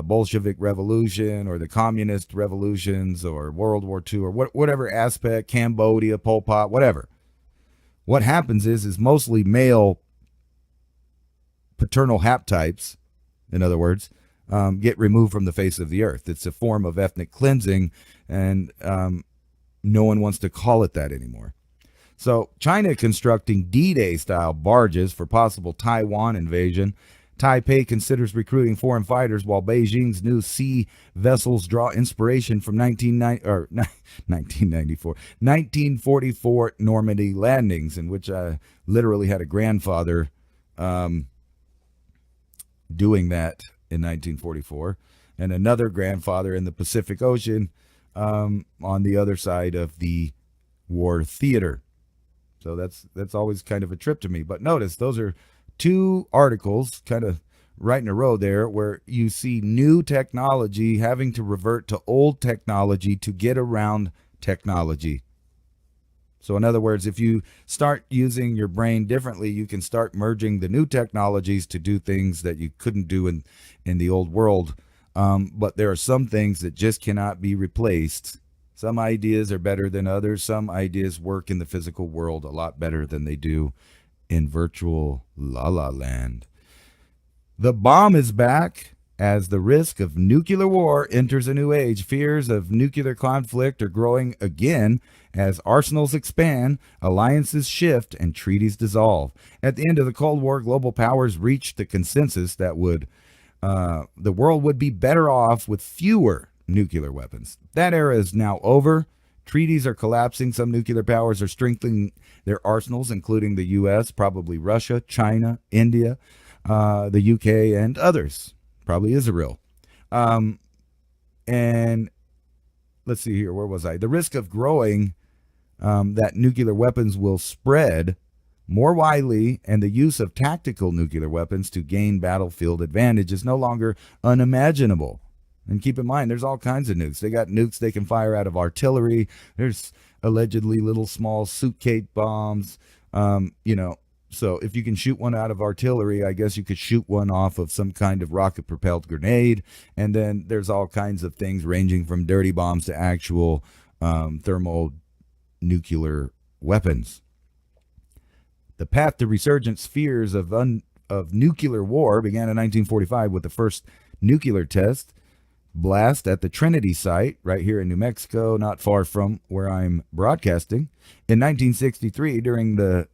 Bolshevik Revolution or the Communist revolutions or World War II or whatever aspect, Cambodia, Pol Pot, whatever. What happens is mostly male paternal haptypes, in other words, get removed from the face of the earth. It's a form of ethnic cleansing, and no one wants to call it that anymore. So China constructing D-Day style barges for possible Taiwan invasion. Taipei considers recruiting foreign fighters, while Beijing's new sea vessels draw inspiration from 1944 Normandy landings, in which I literally had a grandfather doing that in 1944, and another grandfather in the Pacific Ocean on the other side of the war theater. So that's always kind of a trip to me. But notice those are two articles kind of right in a row there where you see new technology having to revert to old technology to get around technology. So in other words, if you start using your brain differently, you can start merging the new technologies to do things that you couldn't do in the old world. But there are some things that just cannot be replaced. Some ideas are better than others. Some ideas work in the physical world a lot better than they do in virtual la-la land. The bomb is back as the risk of nuclear war enters a new age. Fears of nuclear conflict are growing again as arsenals expand, alliances shift, and treaties dissolve. At the end of the Cold War, global powers reached the consensus that the world would be better off with fewer nuclear weapons. That era is now over. Treaties are collapsing. Some nuclear powers are strengthening their arsenals, including the U.S., probably Russia, China, India, the U.K., and others. Probably Israel. And let's see here. Where was I? The risk of growing that nuclear weapons will spread more widely, and the use of tactical nuclear weapons to gain battlefield advantage is no longer unimaginable. And keep in mind, there's all kinds of nukes. They got nukes they can fire out of artillery. There's allegedly little small suitcase bombs. So if you can shoot one out of artillery, I guess you could shoot one off of some kind of rocket-propelled grenade. And then there's all kinds of things ranging from dirty bombs to actual thermonuclear weapons. The path to resurgence fears of nuclear war began in 1945 with the first nuclear test blast at the Trinity site right here in New Mexico, not far from where I'm broadcasting. In 1963, during the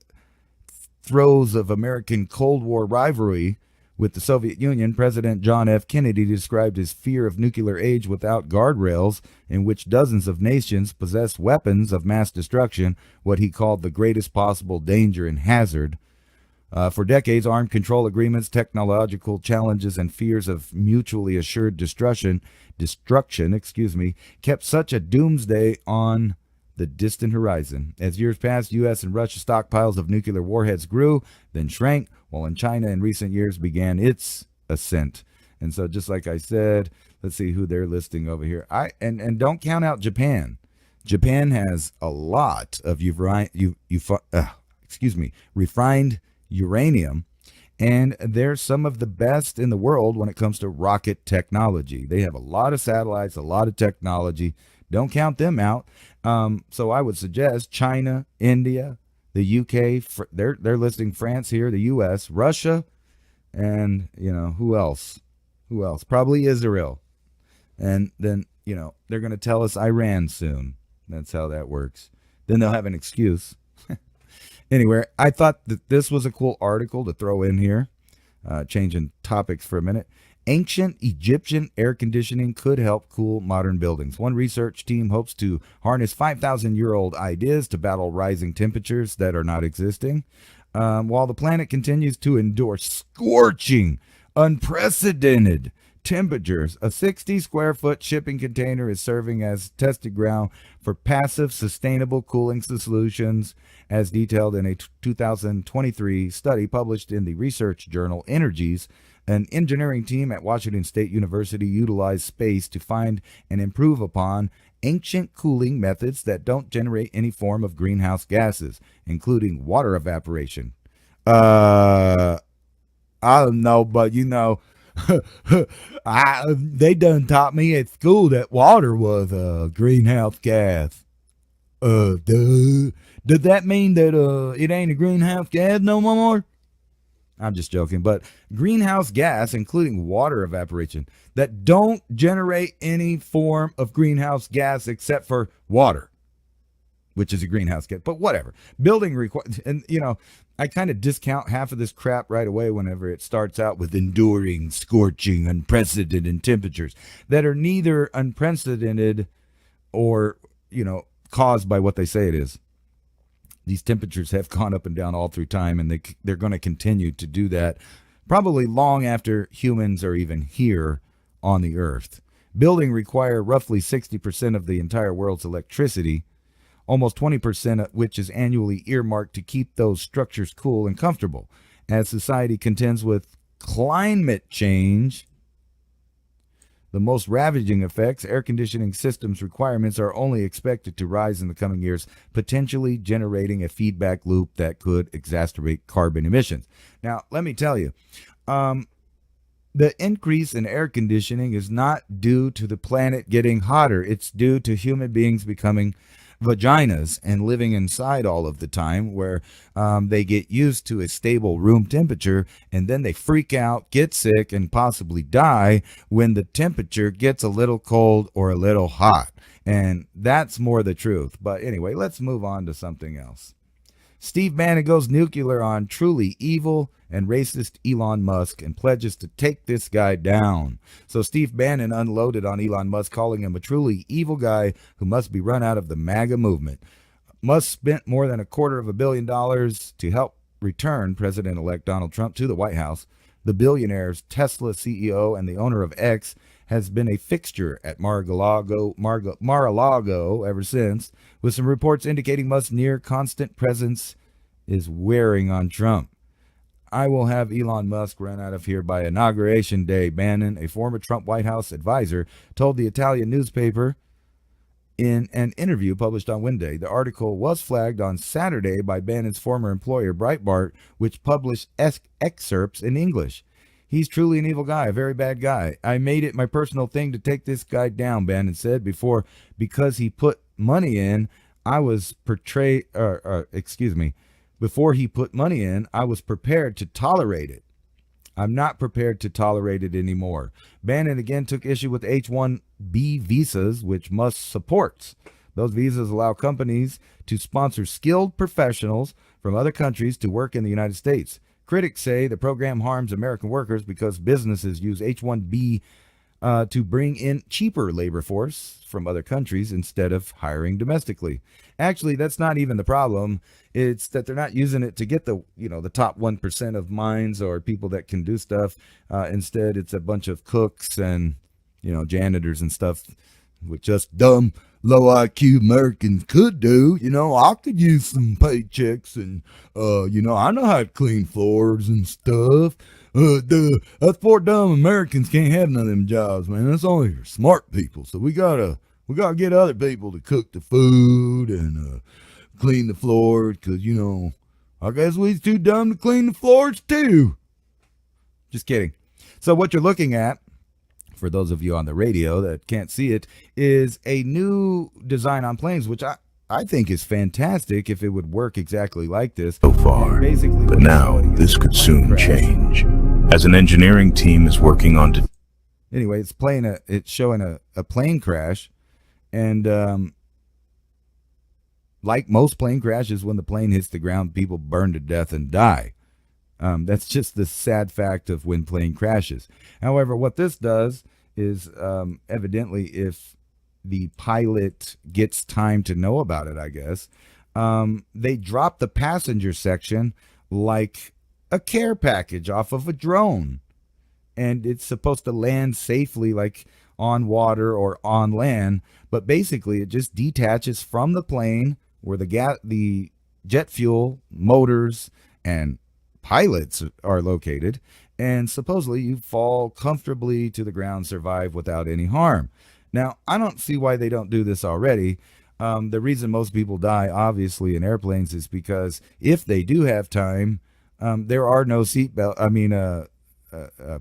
throes of American Cold War rivalry with the Soviet Union, President John F. Kennedy described his fear of nuclear age without guardrails, in which dozens of nations possessed weapons of mass destruction, what he called the greatest possible danger and hazard. For decades, armed control agreements, technological challenges, and fears of mutually assured destruction, kept such a doomsday on the distant horizon. As years passed, U.S. and Russia stockpiles of nuclear warheads grew, then shrank, while in China in recent years began its ascent. And so just like I said, let's see who they're listing over here. And don't count out Japan. Japan has a lot of refined uranium, and they're some of the best in the world when it comes to rocket technology. They have a lot of satellites, a lot of technology. Don't count them out. So I would suggest China, India, the UK, they're listing France here, the US, Russia, and who else? Probably Israel. And then, they're going to tell us Iran soon. That's how that works. Then they'll have an excuse. Anyway, I thought that this was a cool article to throw in here. Changing topics for a minute. Ancient Egyptian air conditioning could help cool modern buildings. One research team hopes to harness 5,000-year-old ideas to battle rising temperatures that are not existing. While the planet continues to endure scorching, unprecedented temperatures, a 60-square-foot shipping container is serving as testing ground for passive, sustainable cooling solutions, as detailed in a 2023 study published in the research journal Energies. An engineering team at Washington State University utilized space to find and improve upon ancient cooling methods that don't generate any form of greenhouse gases, including water evaporation. I don't know, but they done taught me at school that water was a greenhouse gas. Does that mean that it ain't a greenhouse gas no more? I'm just joking, but greenhouse gas, including water evaporation, that don't generate any form of greenhouse gas except for water, which is a greenhouse gas, but whatever. Building and I kind of discount half of this crap right away whenever it starts out with enduring, scorching, unprecedented temperatures that are neither unprecedented or, caused by what they say it is. These temperatures have gone up and down all through time, and they're going to continue to do that probably long after humans are even here on the earth. Buildings require roughly 60% of the entire world's electricity, almost 20% of which is annually earmarked to keep those structures cool and comfortable. As society contends with climate change, the most ravaging effects, air conditioning systems requirements are only expected to rise in the coming years, potentially generating a feedback loop that could exacerbate carbon emissions. Now, let me tell you, the increase in air conditioning is not due to the planet getting hotter. It's due to human beings becoming vaginas and living inside all of the time, where they get used to a stable room temperature, and then they freak out, get sick, and possibly die when the temperature gets a little cold or a little hot. And that's more the truth. But anyway, let's move on to something else. Steve Bannon goes nuclear on truly evil and racist Elon Musk and pledges to take this guy down. So Steve Bannon unloaded on Elon Musk, calling him a truly evil guy who must be run out of the MAGA movement. Musk spent more than $250 million to help return President-elect Donald Trump to the White House. The billionaire's Tesla CEO and the owner of X has been a fixture at Mar-a-Lago ever since, with some reports indicating Musk's near constant presence is wearing on Trump. I will have Elon Musk run out of here by Inauguration Day, Bannon, a former Trump White House advisor, told the Italian newspaper in an interview published on Wednesday. The article was flagged on Saturday by Bannon's former employer, Breitbart, which published excerpts in English. He's truly an evil guy, a very bad guy. I made it my personal thing to take this guy down, Bannon said, because he put money in, before he put money in, I was prepared to tolerate it. I'm not prepared to tolerate it anymore. Bannon again took issue with H-1B visas, which Musk supports. Those visas allow companies to sponsor skilled professionals from other countries to work in the United States. Critics say the program harms American workers because businesses use H-1B to bring in cheaper labor force from other countries instead of hiring domestically. Actually, that's not even the problem. It's that they're not using it to get the top 1% of minds or people that can do stuff. Instead, it's a bunch of cooks and janitors and stuff with just dumb low IQ Americans could do. You know, I could use some paychecks and, you know, I know how to clean floors and stuff. Us poor dumb Americans can't have none of them jobs, man. That's only for smart people. So we gotta get other people to cook the food and clean the floors, because, you know, I guess we's too dumb to clean the floors too. Just kidding. So what you're looking at, for those of you on the radio that can't see it, is a new design on planes, which I think is fantastic if it would work exactly like this. So far, but now this could soon change, as an engineering team is working on anyway, it's showing a plane crash, and like most plane crashes, when the plane hits the ground, people burn to death and die. That's just the sad fact of when plane crashes. However, what this does is, evidently, if the pilot gets time to know about it, I guess, they drop the passenger section like a care package off of a drone. And it's supposed to land safely, like on water or on land. But basically, it just detaches from the plane where the jet fuel, motors, and pilots are located, and supposedly you fall comfortably to the ground, survive without any harm. Now, I don't see why they don't do this already. The reason most people die, obviously, in airplanes is because if they do have time, there are no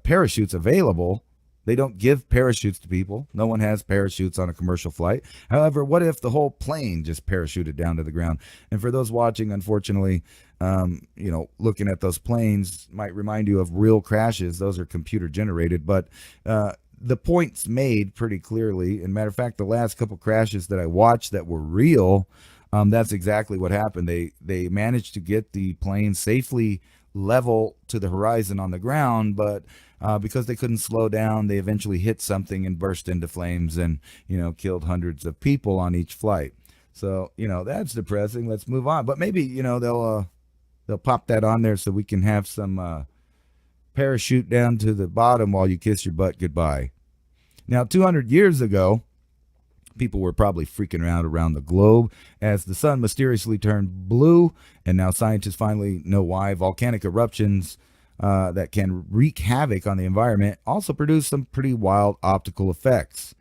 parachutes available. They don't give parachutes to people. No one has parachutes on a commercial flight. However, what if the whole plane just parachuted down to the ground? And for those watching, unfortunately, you know, looking at those planes might remind you of real crashes. Those are computer generated, but the point's made pretty clearly. And matter of fact, the last couple crashes that I watched that were real, that's exactly what happened. They managed to get the plane safely level to the horizon on the ground, but because they couldn't slow down, they eventually hit something and burst into flames and, you know, killed hundreds of people on each flight. So, you know, that's depressing. Let's move on. But maybe, you know, they'll pop that on there so we can have some parachute down to the bottom while you kiss your butt goodbye. Now, 200 years ago, people were probably freaking out around the globe as the sun mysteriously turned blue, and now scientists finally know why. Volcanic eruptions that can wreak havoc on the environment also produce some pretty wild optical effects.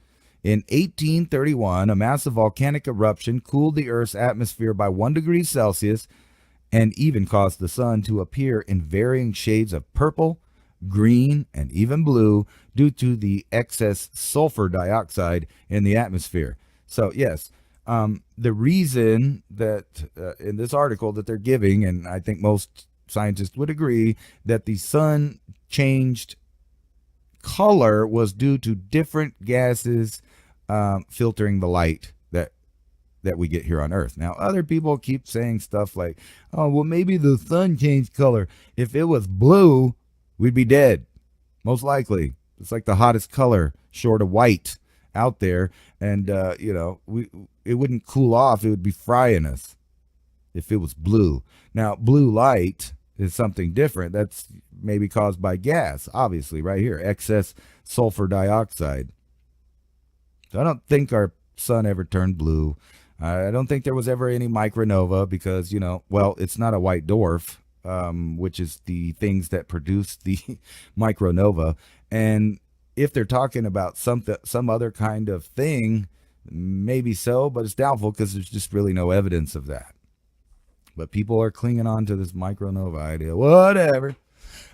In 1831, a massive volcanic eruption cooled the Earth's atmosphere by 1 degree Celsius and even caused the sun to appear in varying shades of purple, green, and even blue due to the excess sulfur dioxide in the atmosphere. So yes, the reason that in this article that they're giving, and I think most scientists would agree, that the sun changed color was due to different gases filtering the light that we get here on Earth. Now, other people keep saying stuff like, oh, well, maybe the sun changed color. If it was blue, we'd be dead, most likely. It's like the hottest color short of white out there, and you know, it wouldn't cool off. It would be frying us if it was blue. Now, blue light is something different. That's maybe caused by gas, obviously, right here, excess sulfur dioxide. So I don't think our sun ever turned blue. I don't think there was ever any micronova because, you know, well, it's not a white dwarf, which is the things that produce the micronova. And if they're talking about some other kind of thing, maybe so, but it's doubtful because there's just really no evidence of that. But people are clinging on to this micronova idea. Whatever.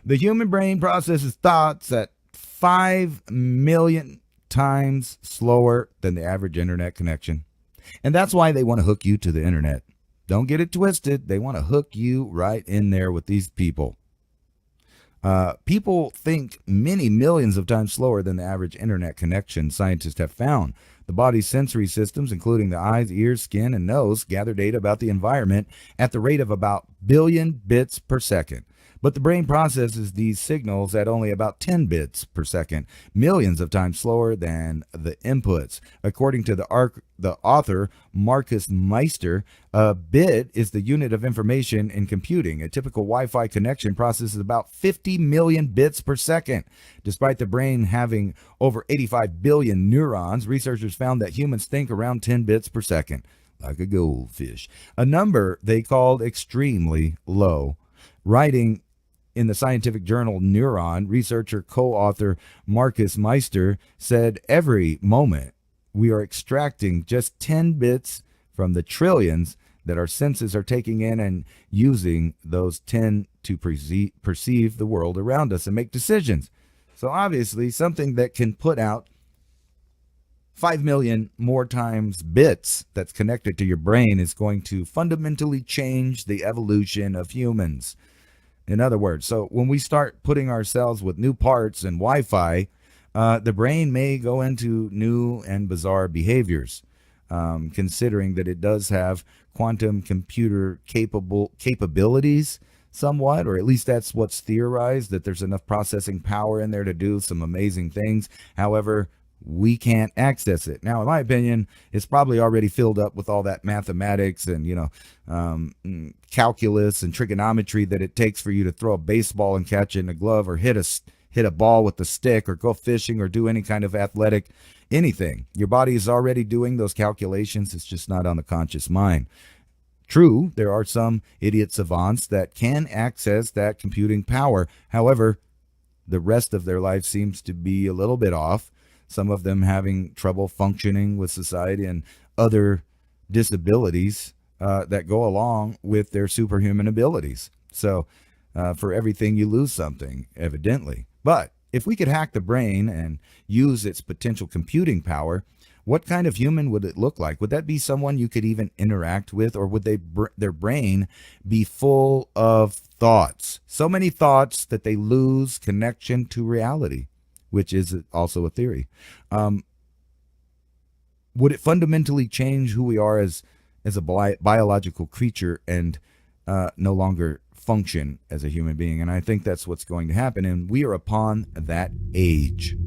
The human brain processes thoughts at 5 million times slower than the average internet connection. And that's why they want to hook you to the internet. Don't get it twisted. They want to hook you right in there with these people. People think many millions of times slower than the average internet connection. Scientists have found the body's sensory systems, including the eyes, ears, skin, and nose, gather data about the environment at the rate of about billion bits per second. But the brain processes these signals at only about 10 bits per second, millions of times slower than the inputs. According to the author, Marcus Meister, a bit is the unit of information in computing. A typical Wi-Fi connection processes about 50 million bits per second. Despite the brain having over 85 billion neurons, researchers found that humans think around 10 bits per second, like a goldfish, a number they called extremely low. Writing in the scientific journal Neuron, researcher co-author Marcus Meister said, every moment we are extracting just 10 bits from the trillions that our senses are taking in and using those 10 to perceive the world around us and make decisions. So obviously something that can put out 5 million more times bits that's connected to your brain is going to fundamentally change the evolution of humans. In other words, so when we start putting ourselves with new parts and Wi-Fi, the brain may go into new and bizarre behaviors, considering that it does have quantum computer capabilities somewhat, or at least that's what's theorized, that there's enough processing power in there to do some amazing things. However, we can't access it. Now, in my opinion, it's probably already filled up with all that mathematics and, calculus and trigonometry that it takes for you to throw a baseball and catch it in a glove, or hit a ball with a stick, or go fishing, or do any kind of athletic anything. Your body is already doing those calculations. It's just not on the conscious mind. True, there are some idiot savants that can access that computing power. However, the rest of their life seems to be a little bit off. Some of them having trouble functioning with society and other disabilities that go along with their superhuman abilities. So for everything, you lose something, evidently. But if we could hack the brain and use its potential computing power, what kind of human would it look like? Would that be someone you could even interact with, or would their brain be full of thoughts? So many thoughts that they lose connection to reality, which is also a theory. Would it fundamentally change who we are as a biological creature and no longer function as a human being? And I think that's what's going to happen, and we are upon that age.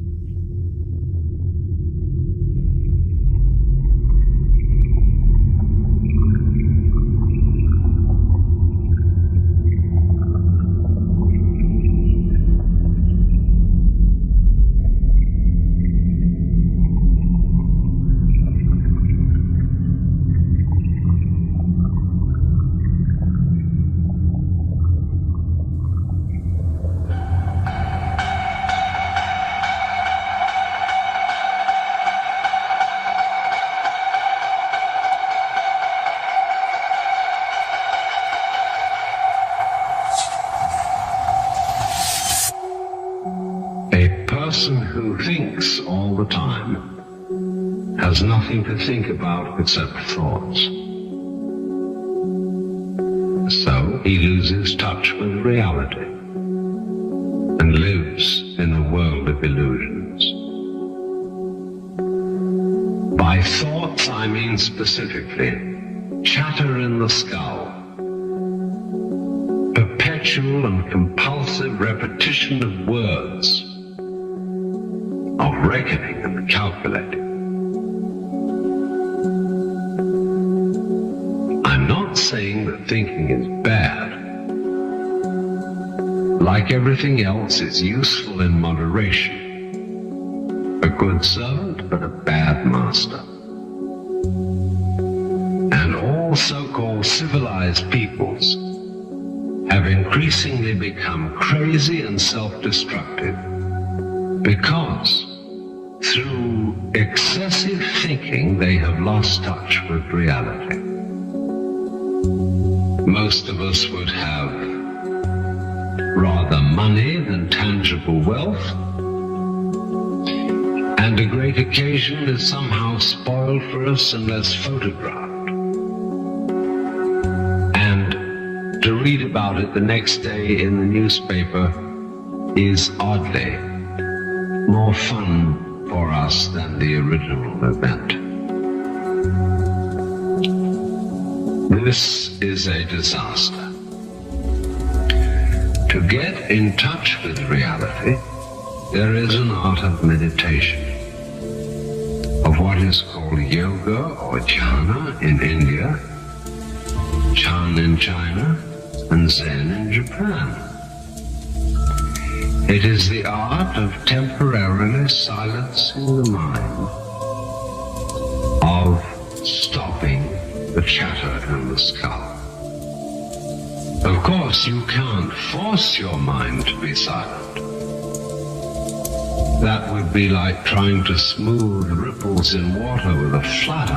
Has nothing to think about except thoughts. So he loses touch with reality and lives in a world of illusions. By thoughts, I mean specifically chatter in the skull, perpetual and compulsive repetition of words, of reckoning and calculating. I'm not saying that thinking is bad. Like everything else, it's useful in moderation. A good servant, but a bad master. And all so-called civilized peoples have increasingly become crazy and self-destructive because through excessive thinking they have lost touch with reality. Most of us would have rather money than tangible wealth, and a great occasion is somehow spoiled for us unless photographed. And to read about it the next day in the newspaper is oddly more fun for us than the original event. This is a disaster. To get in touch with reality, there is an art of meditation, of what is called yoga or jhana in India, Chan in China, and Zen in Japan. It is the art of temporarily silencing the mind, of stopping the chatter in the skull. Of course, you can't force your mind to be silent. That would be like trying to smooth ripples in water with a flat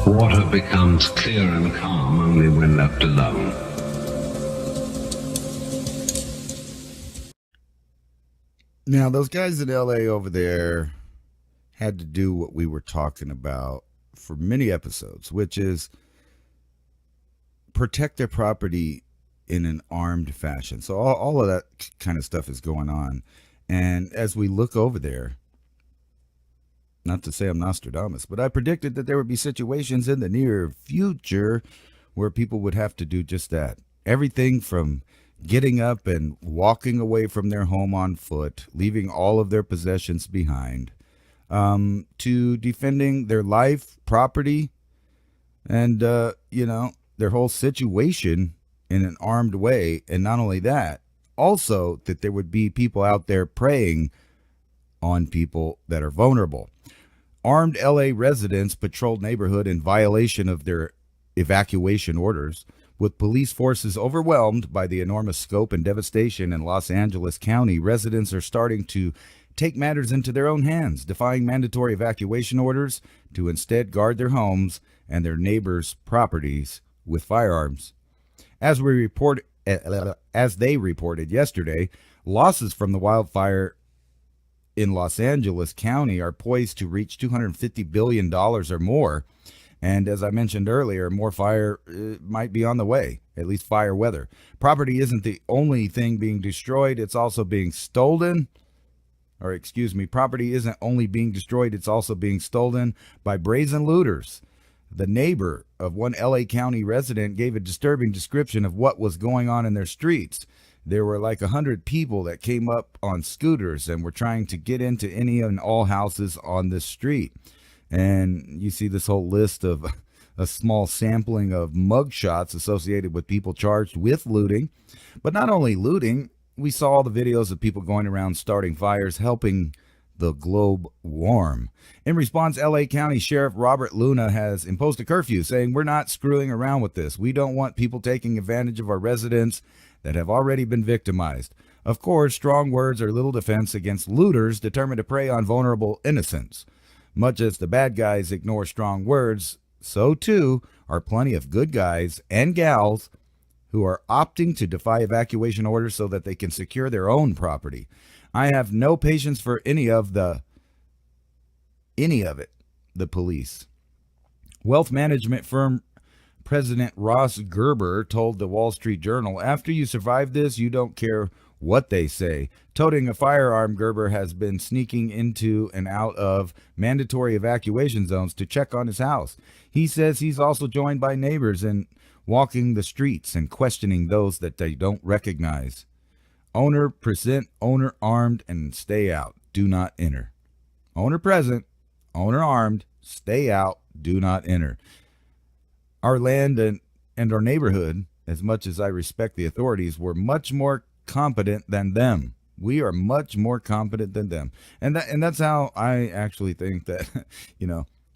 iron. Water becomes clear and calm only when left alone. Now, those guys in LA over there had to do what we were talking about for many episodes, which is protect their property in an armed fashion. So all of that kind of stuff is going on. And as we look over there, not to say I'm Nostradamus, but I predicted that there would be situations in the near future where people would have to do just that. Everything from getting up and walking away from their home on foot, leaving all of their possessions behind, to defending their life, property, and, their whole situation in an armed way. And not only that, also that there would be people out there preying on people that are vulnerable. Armed LA residents patrolled neighborhood in violation of their evacuation orders. With police forces overwhelmed by the enormous scope and devastation in Los Angeles County, residents are starting to take matters into their own hands, defying mandatory evacuation orders to instead guard their homes and their neighbors' properties with firearms. As they reported yesterday, losses from the wildfire in Los Angeles County are poised to reach $250 billion or more. And as I mentioned earlier, more fire might be on the way, at least fire weather. Property isn't the only thing being destroyed, it's also being stolen. Property isn't only being destroyed, it's also being stolen by brazen looters. The neighbor of one LA County resident gave a disturbing description of what was going on in their streets. There were like 100 people that came up on scooters and were trying to get into any and all houses on this street. And you see this whole list of a small sampling of mugshots associated with people charged with looting. But not only looting, we saw all the videos of people going around starting fires, helping the globe warm. In response, LA County Sheriff Robert Luna has imposed a curfew, saying, "We're not screwing around with this. We don't want people taking advantage of our residents that have already been victimized." Of course, strong words are little defense against looters determined to prey on vulnerable innocents. Much as the bad guys ignore strong words, so too are plenty of good guys and gals who are opting to defy evacuation orders so that they can secure their own property. I have no patience for any of it, the police. Wealth management firm President Ross Gerber told the Wall Street Journal, "After you survive this, you don't care what they say." Toting a firearm, Gerber has been sneaking into and out of mandatory evacuation zones to check on his house. He says he's also joined by neighbors in walking the streets and questioning those that they don't recognize. Owner present, owner armed, and stay out. Do not enter. Owner present, owner armed, stay out. Do not enter. Our land and our neighborhood, as much as I respect the authorities, were much more competent than them. We are much more competent than them. And that's how I actually think that,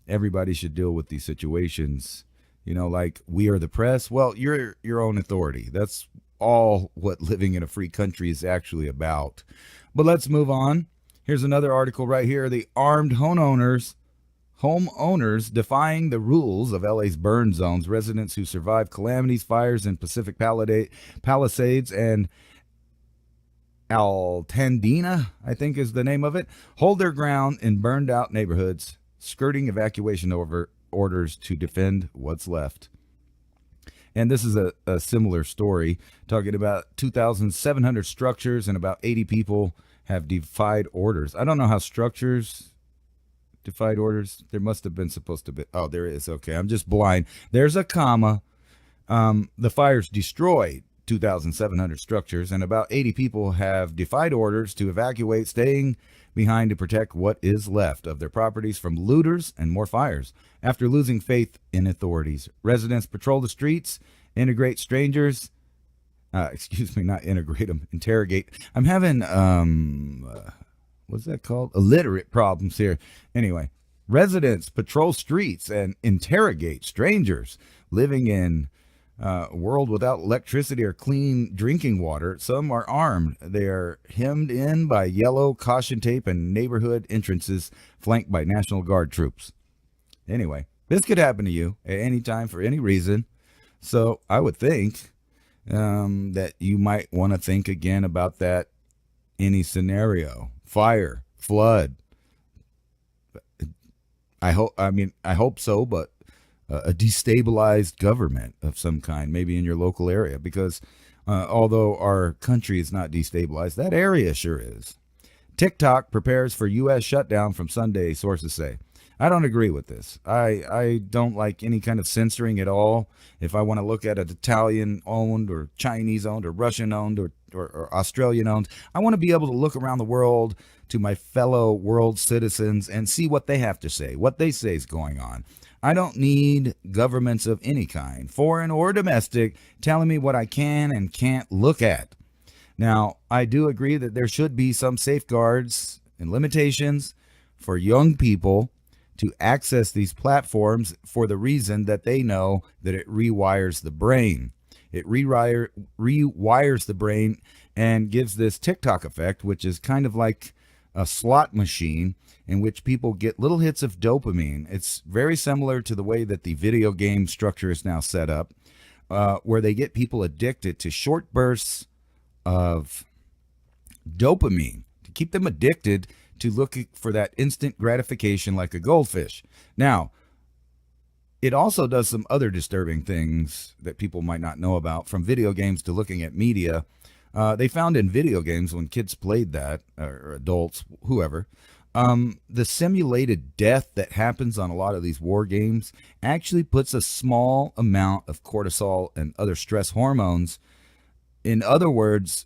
everybody should deal with these situations. Like we are the press. Well, you're your own authority. That's all what living in a free country is actually about. But let's move on. Here's another article right here. The armed homeowners defying the rules of LA's burn zones. Residents who survived calamities, fires in Pacific Palisades and Altadena, I think is the name of it, hold their ground in burned out neighborhoods, skirting evacuation orders to defend what's left. And this is a similar story, talking about 2,700 structures and about 80 people have defied orders. I don't know how structures defied orders. There must have been supposed to be. Oh, there is. Okay, I'm just blind. There's a comma. The fires destroyed 2,700 structures, and about 80 people have defied orders to evacuate, staying behind to protect what is left of their properties from looters and more fires. After losing faith in authorities, residents patrol the streets, integrate strangers. Not integrate them, interrogate. I'm having, what's that called? Illiterate problems here. Anyway, residents patrol streets and interrogate strangers living in a world without electricity or clean drinking water. Some are armed. They are hemmed in by yellow caution tape and neighborhood entrances flanked by National Guard troops. Anyway, this could happen to you at any time for any reason. So I would think that you might want to think again about that. Any scenario, fire, flood. I hope so, but a destabilized government of some kind, maybe in your local area, because although our country is not destabilized, that area sure is. TikTok prepares for U.S. shutdown from Sunday, sources say. I don't agree with this. I don't like any kind of censoring at all. If I want to look at an Italian-owned or Chinese-owned or Russian-owned or Australian-owned, I want to be able to look around the world to my fellow world citizens and see what they have to say, what they say is going on. I don't need governments of any kind, foreign or domestic, telling me what I can and can't look at. Now, I do agree that there should be some safeguards and limitations for young people to access these platforms for the reason that they know that it rewires the brain. It rewires the brain and gives this TikTok effect, which is kind of like a slot machine in which people get little hits of dopamine. It's very similar to the way that the video game structure is now set up, where they get people addicted to short bursts of dopamine to keep them addicted to looking for that instant gratification like a goldfish. Now, it also does some other disturbing things that people might not know about, from video games to looking at media. They found in video games, when kids played that, or adults, whoever, the simulated death that happens on a lot of these war games actually puts a small amount of cortisol and other stress hormones. In other words,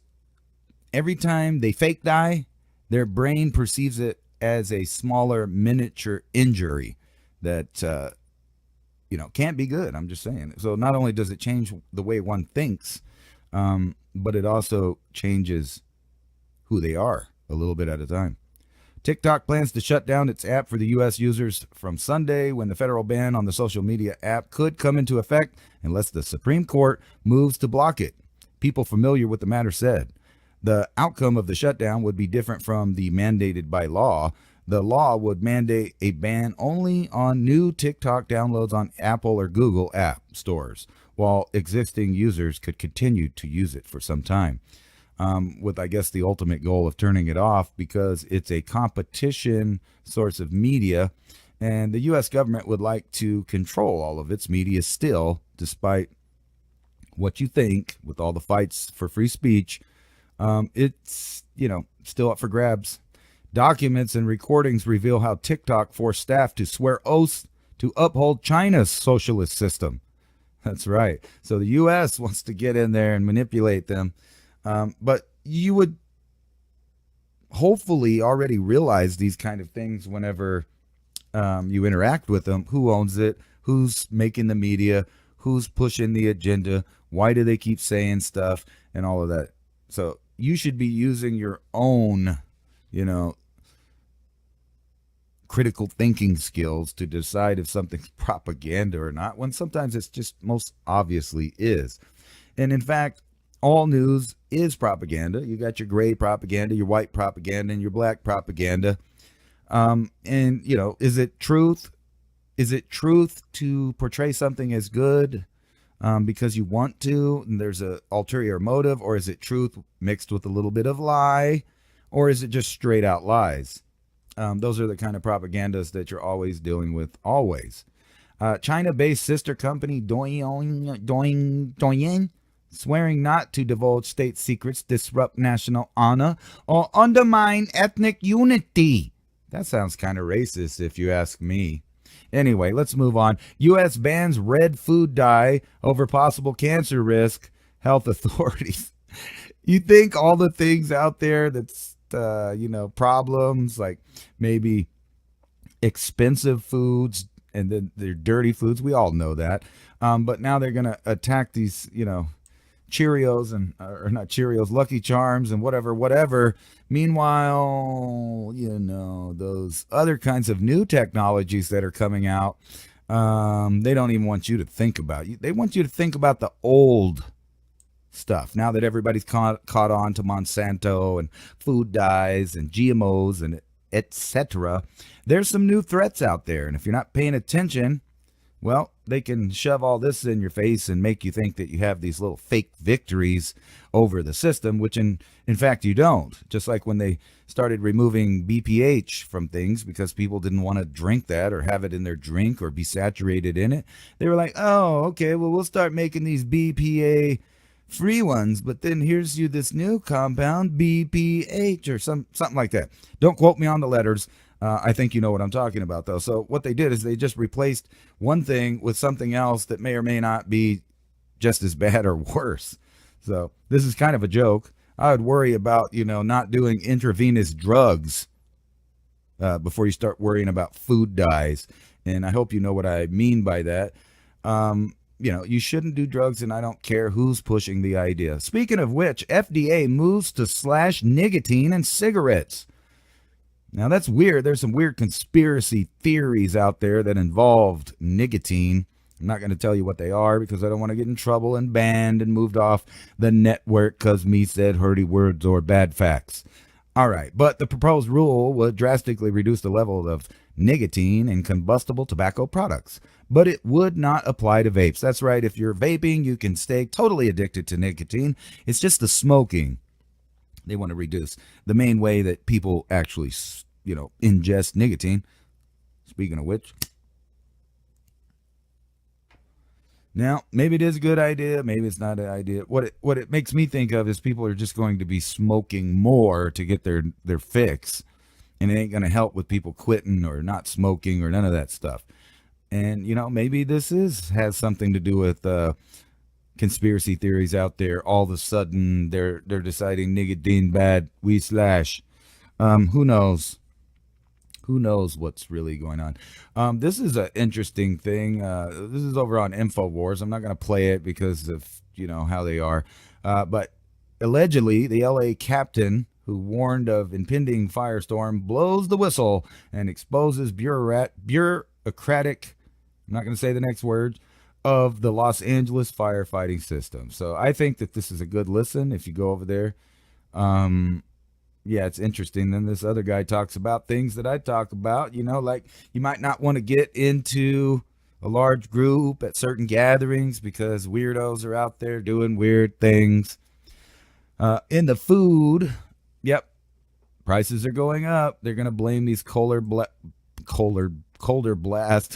every time they fake die, their brain perceives it as a smaller miniature injury that, can't be good. I'm just saying. So not only does it change the way one thinks, but it also changes who they are a little bit at a time. TikTok plans to shut down its app for the U.S. users from Sunday, when the federal ban on the social media app could come into effect unless the Supreme Court moves to block it. People familiar with the matter said. The outcome of the shutdown would be different from the mandated by law. The law would mandate a ban only on new TikTok downloads on Apple or Google app stores, while existing users could continue to use it for some time, with, I guess, the ultimate goal of turning it off, because it's a competition source of media, and the U.S. government would like to control all of its media still, despite what you think, with all the fights for free speech. It's, still up for grabs. Documents and recordings reveal how TikTok forced staff to swear oaths to uphold China's socialist system. That's right. So the U.S. wants to get in there and manipulate them. But you would hopefully already realize these kind of things whenever you interact with them. Who owns it? Who's making the media? Who's pushing the agenda? Why do they keep saying stuff and all of that? So you should be using your own, critical thinking skills to decide if something's propaganda or not, when sometimes it's just most obviously is. And in fact, all news is propaganda. You got your gray propaganda, your white propaganda, and your black propaganda. Is it truth? Is it truth to portray something as good because you want to, and there's an ulterior motive? Or is it truth mixed with a little bit of lie? Or is it just straight out lies? Those are the kind of propagandas that you're always dealing with, always. China-based sister company Douyin swearing not to divulge state secrets, disrupt national honor, or undermine ethnic unity. That sounds kind of racist if you ask me. Anyway, let's move on. U.S. bans red food dye over possible cancer risk. health authorities. You think all the things out there that's, problems, like maybe expensive foods and then they're dirty foods. We all know that. But now they're going to attack these, Cheerios or not Cheerios, Lucky Charms and whatever. Meanwhile, those other kinds of new technologies that are coming out, they don't even want you to think about. They want you to think about the old stuff. Now that everybody's caught on to Monsanto and food dyes and GMOs and etc., there's some new threats out there. And if you're not paying attention, well, they can shove all this in your face and make you think that you have these little fake victories over the system, which in fact you don't. Just like when they started removing BPH from things because people didn't want to drink that or have it in their drink or be saturated in it. They were like, oh, okay, well, we'll start making these BPA free ones, but then here's you this new compound, BPH or something like that. Don't quote me on the letters. I think you know what I'm talking about, though. So what they did is they just replaced one thing with something else that may or may not be just as bad or worse. So this is kind of a joke. I would worry about, not doing intravenous drugs before you start worrying about food dyes. And I hope you know what I mean by that. You shouldn't do drugs, and I don't care who's pushing the idea. Speaking of which, FDA moves to slash nicotine in cigarettes. Now, that's weird. There's some weird conspiracy theories out there that involved nicotine. I'm not going to tell you what they are because I don't want to get in trouble and banned and moved off the network because me said hurdy words or bad facts. All right, but the proposed rule would drastically reduce the level of nicotine in combustible tobacco products, but it would not apply to vapes. That's right. If you're vaping, you can stay totally addicted to nicotine. It's just the smoking they want to reduce. The main way that people actually, ingest nicotine. Speaking of which, now maybe it is a good idea, maybe it's not an idea. What it makes me think of is people are just going to be smoking more to get their fix, and it ain't going to help with people quitting or not smoking or none of that stuff. And maybe this has something to do with conspiracy theories out there. All of a sudden they're deciding nicotine bad, we slash. Who knows what's really going on. This is an interesting thing. This is over on InfoWars. I'm not going to play it because of how they are, but allegedly the LA captain who warned of impending firestorm blows the whistle and exposes bureaucratic, I'm not going to say the next word, of the Los Angeles firefighting system. So I think that this is a good listen if you go over there. Yeah, it's interesting. Then this other guy talks about things that I talk about, like you might not want to get into a large group at certain gatherings because weirdos are out there doing weird things. In the food, yep, prices are going up. They're going to blame these colder blast,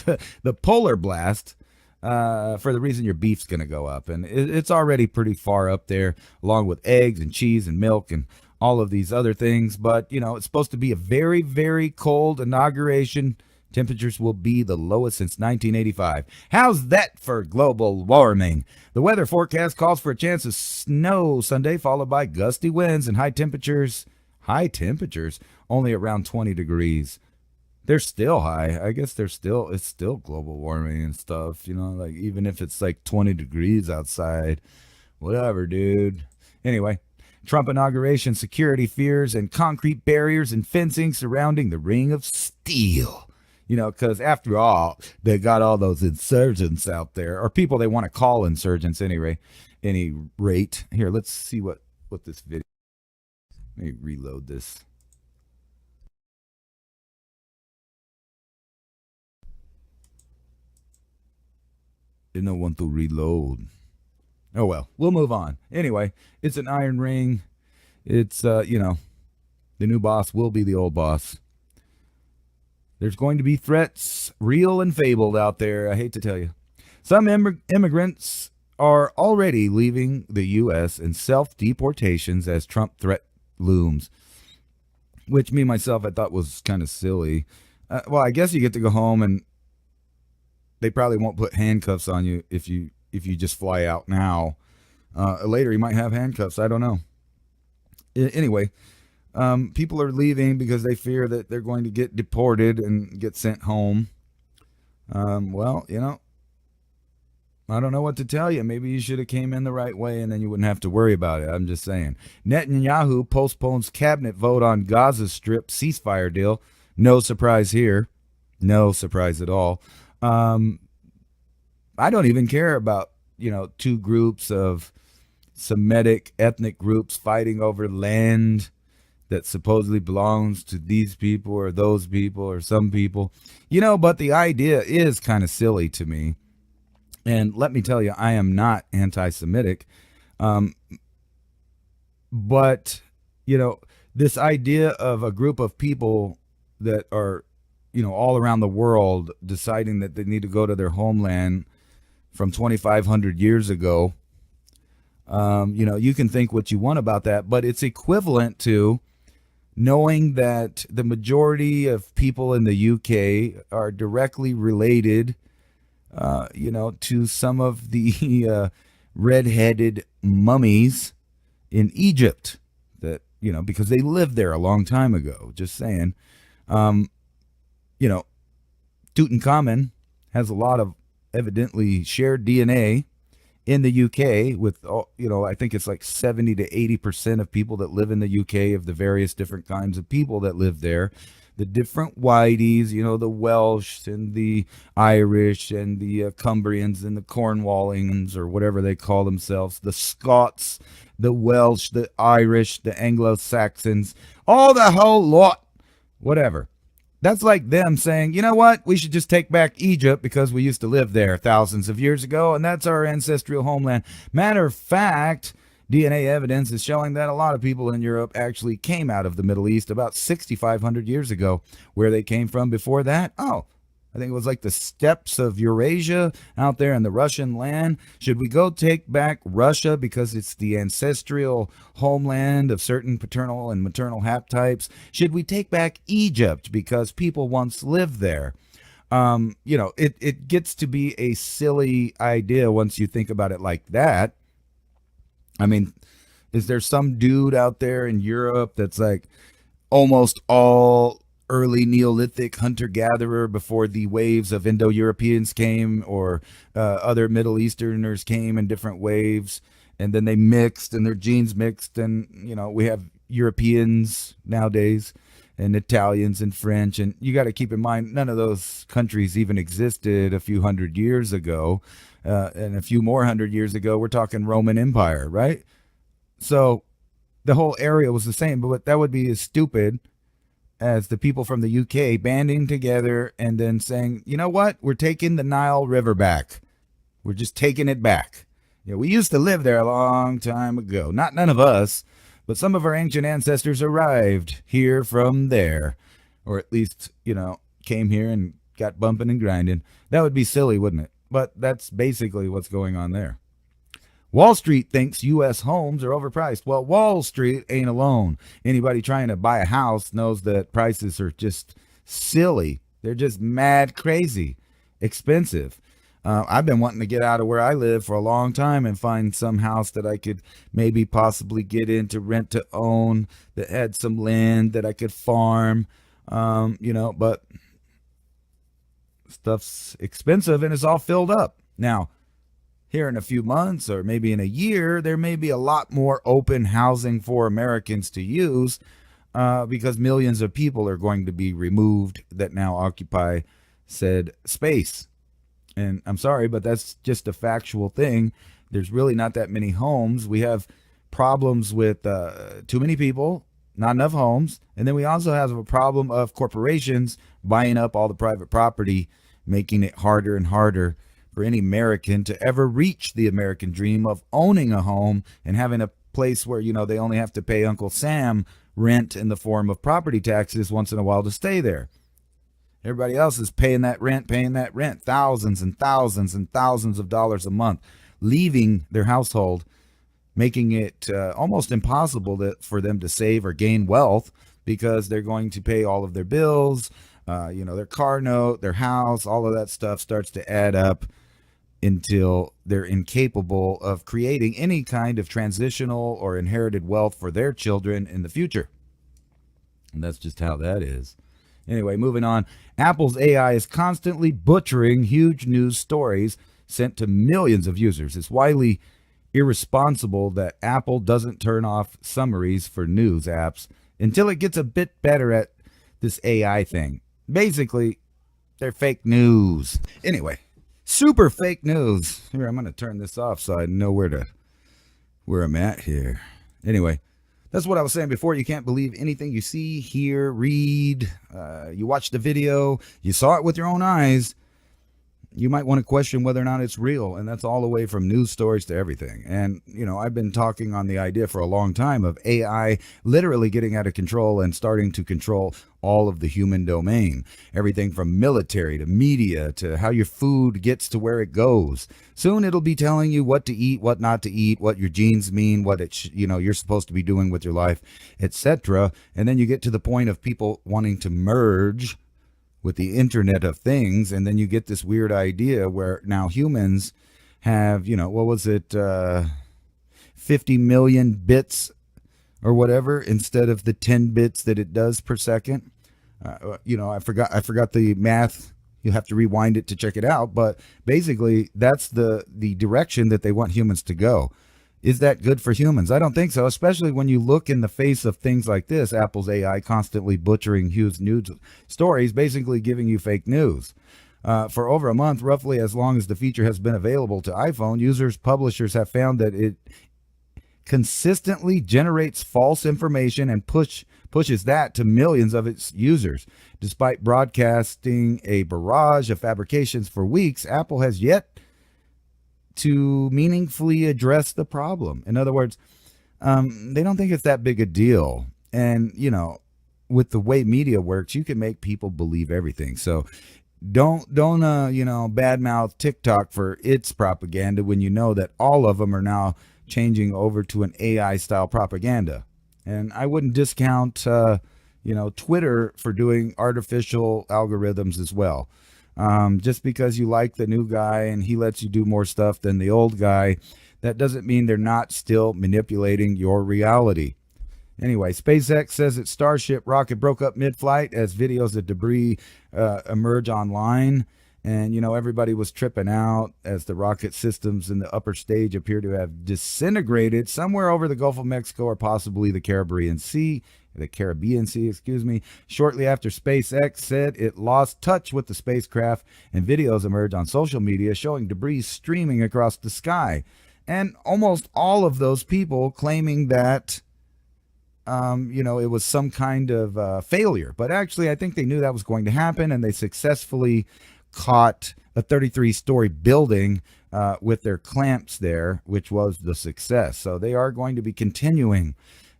the polar blast, for the reason your beef's going to go up. And it's already pretty far up there, along with eggs and cheese and milk and all of these other things. But, it's supposed to be a very, very cold inauguration. Temperatures will be the lowest since 1985. How's that for global warming? The weather forecast calls for a chance of snow Sunday, followed by gusty winds and high temperatures only around 20 degrees. They're still high. I guess it's still global warming and stuff, like even if it's like 20 degrees outside, whatever, dude. Anyway, Trump inauguration, security fears, and concrete barriers and fencing surrounding the Ring of Steel. Because after all, they got all those insurgents out there, or people they want to call insurgents any rate. Here, let's see what this video. Let me reload this. Didn't want to reload. Oh well, we'll move on. Anyway, it's an iron ring. It's the new boss will be the old boss. There's going to be threats, real and fabled, out there. I hate to tell you. Some immigrants are already leaving the U.S. in self-deportations as Trump threat looms, which me myself I thought was kind of silly. Well, I guess you get to go home, and they probably won't put handcuffs on you if you just fly out now. Later, he might have handcuffs. I don't know. Anyway, people are leaving because they fear that they're going to get deported and get sent home. Well, I don't know what to tell you. Maybe you should have came in the right way and then you wouldn't have to worry about it. I'm just saying. Netanyahu postpones cabinet vote on Gaza Strip ceasefire deal. No surprise here. No surprise at all. I don't even care about, two groups of Semitic ethnic groups fighting over land that supposedly belongs to these people or those people or some people. But the idea is kind of silly to me. And let me tell you, I am not anti-Semitic. But, this idea of a group of people that are, all around the world deciding that they need to go to their homeland from 2,500 years ago, you can think what you want about that, but it's equivalent to knowing that the majority of people in the UK are directly related to some of the red-headed mummies in Egypt that, because they lived there a long time ago. Just saying. Tutankhamun has a lot of evidently shared DNA in the UK with, I think it's like 70 to 80% of people that live in the UK of the various different kinds of people that live there. The different whiteys, the Welsh and the Irish and the Cumbrians and the Cornwallians or whatever they call themselves, the Scots, the Welsh, the Irish, the Anglo-Saxons, all the whole lot, whatever. That's like them saying, you know what, we should just take back Egypt because we used to live there thousands of years ago, and that's our ancestral homeland. Matter of fact, DNA evidence is showing that a lot of people in Europe actually came out of the Middle East about 6,500 years ago. Where they came from before that? Oh, I think it was like the steppes of Eurasia out there in the Russian land. Should we go take back Russia because it's the ancestral homeland of certain paternal and maternal haptypes? Should we take back Egypt because people once lived there? It gets to be a silly idea once you think about it like that. I mean, is there some dude out there in Europe that's like almost all early Neolithic hunter-gatherer before the waves of Indo-Europeans came or other Middle Easterners came in different waves, and then they mixed and their genes mixed, and, we have Europeans nowadays and Italians and French, and you got to keep in mind none of those countries even existed a few hundred years ago. And a few more hundred years ago, we're talking Roman Empire, right? So the whole area was the same, but that would be as stupid as the people from the UK banding together and then saying, you know what, we're taking the Nile River back. We're just taking it back. We used to live there a long time ago. None of us, but some of our ancient ancestors arrived here from there, or at least, came here and got bumping and grinding. That would be silly, wouldn't it? But that's basically what's going on there. Wall Street thinks U.S. homes are overpriced. Well, Wall Street ain't alone. Anybody trying to buy a house knows that prices are just silly. They're just mad crazy expensive. I've been wanting to get out of where I live for a long time and find some house that I could maybe possibly get into rent to own that had some land that I could farm, but stuff's expensive and it's all filled up. Now, here in a few months or maybe in a year, there may be a lot more open housing for Americans to use because millions of people are going to be removed that now occupy said space. And I'm sorry, but that's just a factual thing. There's really not that many homes. We have problems with too many people, not enough homes. And then we also have a problem of corporations buying up all the private property, making it harder and harder for any American to ever reach the American dream of owning a home and having a place where, they only have to pay Uncle Sam rent in the form of property taxes once in a while to stay there. Everybody else is paying that rent, thousands and thousands and thousands of dollars a month, leaving their household, making it almost impossible for them to save or gain wealth because they're going to pay all of their bills, their car note, their house, all of that stuff starts to add up until they're incapable of creating any kind of transitional or inherited wealth for their children in the future. And that's just how that is. Anyway, moving on. Apple's AI is constantly butchering huge news stories sent to millions of users. It's widely irresponsible that Apple doesn't turn off summaries for news apps until it gets a bit better at this AI thing. Basically, they're fake news. Anyway, super fake news. Here, I'm going to turn this off so I know where I'm at here. Anyway, that's what I was saying before. You can't believe anything you see, hear, read. You watch the video. You saw it with your own eyes. You might want to question whether or not it's real. And that's all the way from news stories to everything. And, you know, I've been talking on the idea for a long time of AI literally getting out of control and starting to control all of the human domain. Everything from military to media to how your food gets to where it goes. Soon it'll be telling you what to eat, what not to eat, what your genes mean, what you're supposed to be doing with your life, etc. And then you get to the point of people wanting to merge with the Internet of Things, and then you get this weird idea where now humans have, 50 million bits or whatever instead of the 10 bits that it does per second. I forgot the math. You have to rewind it to check it out, but basically that's the direction that they want humans to go. Is that good for humans? I don't think so, especially when you look in the face of things like this, Apple's AI constantly butchering huge news stories, basically giving you fake news. For over a month, roughly as long as the feature has been available to iPhone, publishers have found that it consistently generates false information and pushes that to millions of its users. Despite broadcasting a barrage of fabrications for weeks, Apple has yet to meaningfully address the problem. In other words, they don't think it's that big a deal. And, with the way media works, you can make people believe everything. So don't badmouth TikTok for its propaganda when you know that all of them are now changing over to an AI style propaganda. And I wouldn't discount, Twitter for doing artificial algorithms as well. Just because you like the new guy and he lets you do more stuff than the old guy, that doesn't mean they're not still manipulating your reality. Anyway, SpaceX says its Starship rocket broke up mid-flight as videos of debris emerge online. And, everybody was tripping out as the rocket systems in the upper stage appear to have disintegrated somewhere over the Gulf of Mexico or possibly the Caribbean Sea. Shortly after SpaceX said it lost touch with the spacecraft, and videos emerged on social media showing debris streaming across the sky. And almost all of those people claiming that, it was some kind of failure. But actually, I think they knew that was going to happen, and they successfully caught a 33-story building with their clamps there, which was the success. So they are going to be continuing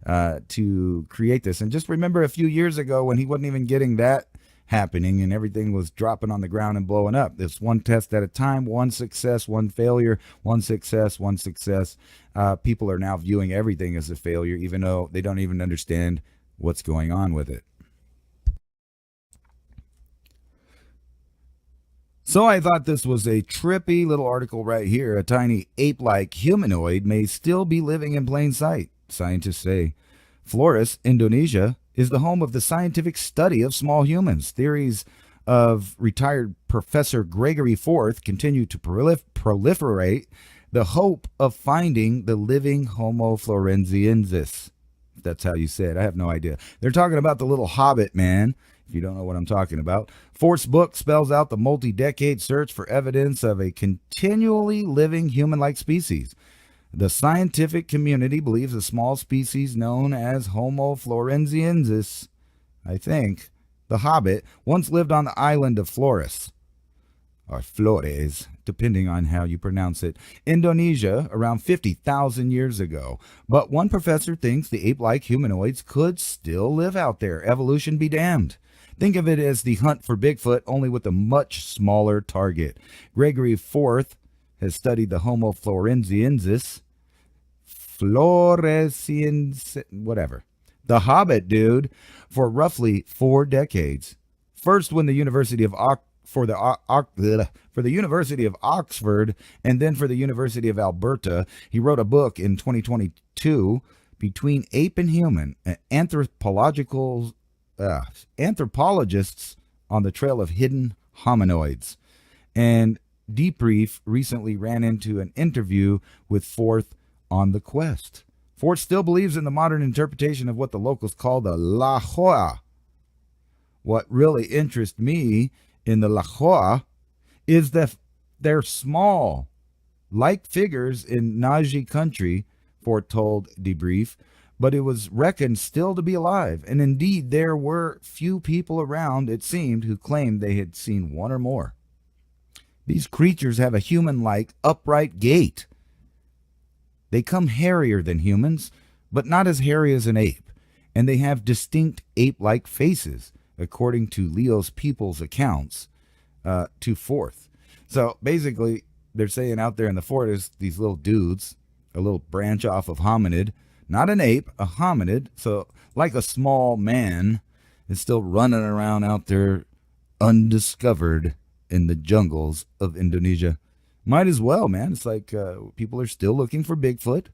to create this. And just remember a few years ago when he wasn't even getting that happening and everything was dropping on the ground and blowing up. It's one test at a time, one success, one failure, one success, one success. People are now viewing everything as a failure, even though they don't even understand what's going on with it. So I thought this was a trippy little article right here. A tiny ape-like humanoid may still be living in plain sight, scientists say. Flores, Indonesia, is the home of the scientific study of small humans. Theories of retired Professor Gregory Forth continue to proliferate the hope of finding the living Homo floresiensis. That's how you say it. I have no idea. They're talking about the little hobbit, man, if you don't know what I'm talking about. Forth's book spells out the multi-decade search for evidence of a continually living human-like species. The scientific community believes a small species known as Homo floresiensis, I think, the hobbit, once lived on the island of Flores, or Flores, depending on how you pronounce it, Indonesia, around 50,000 years ago. But one professor thinks the ape-like humanoids could still live out there. Evolution be damned. Think of it as the hunt for Bigfoot, only with a much smaller target. Gregory Forth has studied the Homo floresiensis, the hobbit dude, for roughly 4 decades. First, when the University of for the University of Oxford and then for the University of Alberta. He wrote a book in 2022, Between Ape and Human, anthropologists on the Trail of Hidden Hominoids. And Debrief recently ran into an interview with Forth on the quest. Forth still believes in the modern interpretation of what the locals call the La Joa. What really interests me in the La Joa is that they're small, like figures in Naji country, Forth told Debrief, but it was reckoned still to be alive. And indeed, there were few people around, it seemed, who claimed they had seen one or more. These creatures have a human-like, upright gait. They come hairier than humans, but not as hairy as an ape, and they have distinct ape-like faces, according to Leo's People's accounts, to Forth. So basically, they're saying out there in the forest, these little dudes, a little branch off of hominid, not an ape, a hominid, so like a small man, is still running around out there undiscovered in the jungles of Indonesia. Might as well, man. It's like people are still looking for Bigfoot.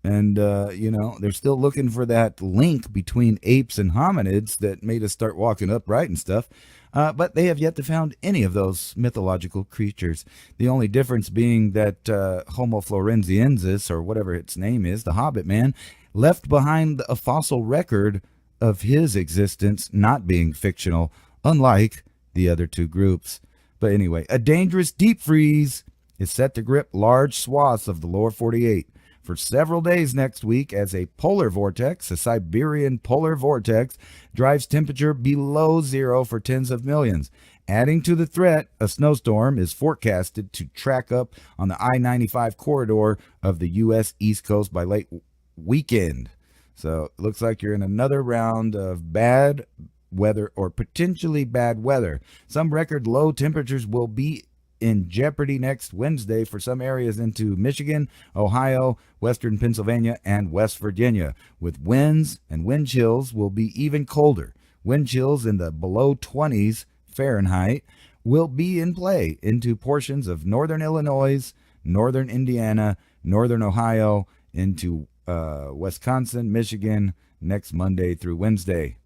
And, they're still looking for that link between apes and hominids that made us start walking upright and stuff. But they have yet to found any of those mythological creatures. The only difference being that Homo floresiensis, or whatever its name is, the Hobbit man, left behind a fossil record of his existence not being fictional, unlike the other two groups. But anyway, a dangerous deep freeze is set to grip large swaths of the lower 48 for several days next week as a polar vortex, a Siberian polar vortex, drives temperature below zero for tens of millions. Adding to the threat, a snowstorm is forecasted to track up on the I-95 corridor of the U.S. East Coast by late weekend. So it looks like you're in another round of bad weather or potentially bad weather. Some record low temperatures will be in jeopardy next Wednesday for some areas into Michigan, Ohio, western Pennsylvania, and West Virginia, with winds and wind chills will be even colder. Wind chills in the below 20s Fahrenheit will be in play into portions of northern Illinois, northern Indiana, northern Ohio, into Wisconsin, Michigan next Monday through Wednesday.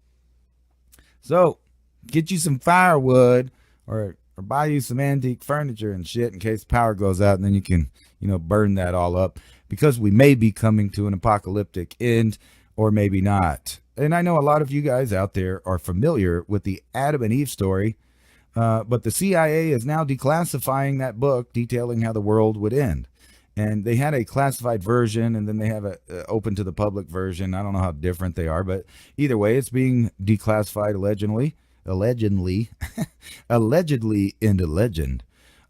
So, get you some firewood or buy you some antique furniture and shit in case power goes out, and then you can, burn that all up, because we may be coming to an apocalyptic end, or maybe not. And I know a lot of you guys out there are familiar with the Adam and Eve story, but the CIA is now declassifying that book detailing how the world would end. And they had a classified version, and then they have a open to the public version. I don't know how different they are, but either way, it's being declassified allegedly into legend.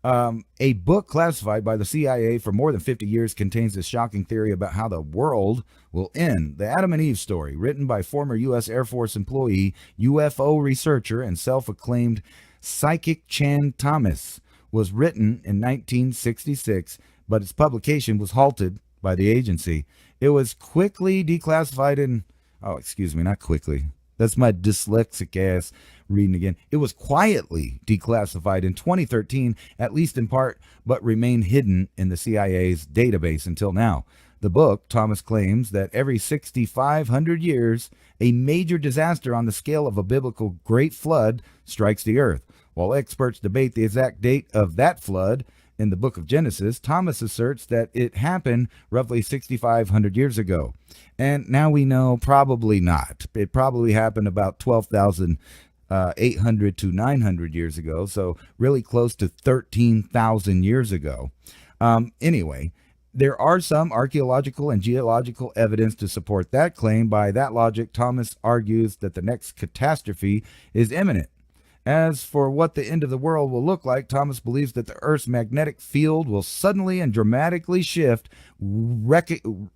A book classified by the CIA for more than 50 years contains this shocking theory about how the world will end. The Adam and Eve story, written by former U.S. Air Force employee, UFO researcher, and self-acclaimed psychic Chan Thomas, was written in 1966, but its publication was halted by the agency. It was quickly declassified not quickly. That's my dyslexic ass reading again. It was quietly declassified in 2013, at least in part, but remained hidden in the CIA's database until now. The book, Thomas claims that every 6,500 years, a major disaster on the scale of a biblical great flood strikes the earth. While experts debate the exact date of that flood, in the book of Genesis, Thomas asserts that it happened roughly 6,500 years ago. And now we know probably not. It probably happened about 12,800 to 900 years ago, so really close to 13,000 years ago. Anyway, there are some archaeological and geological evidence to support that claim. By that logic, Thomas argues that the next catastrophe is imminent. As for what the end of the world will look like, Thomas believes that the Earth's magnetic field will suddenly and dramatically shift, wreaking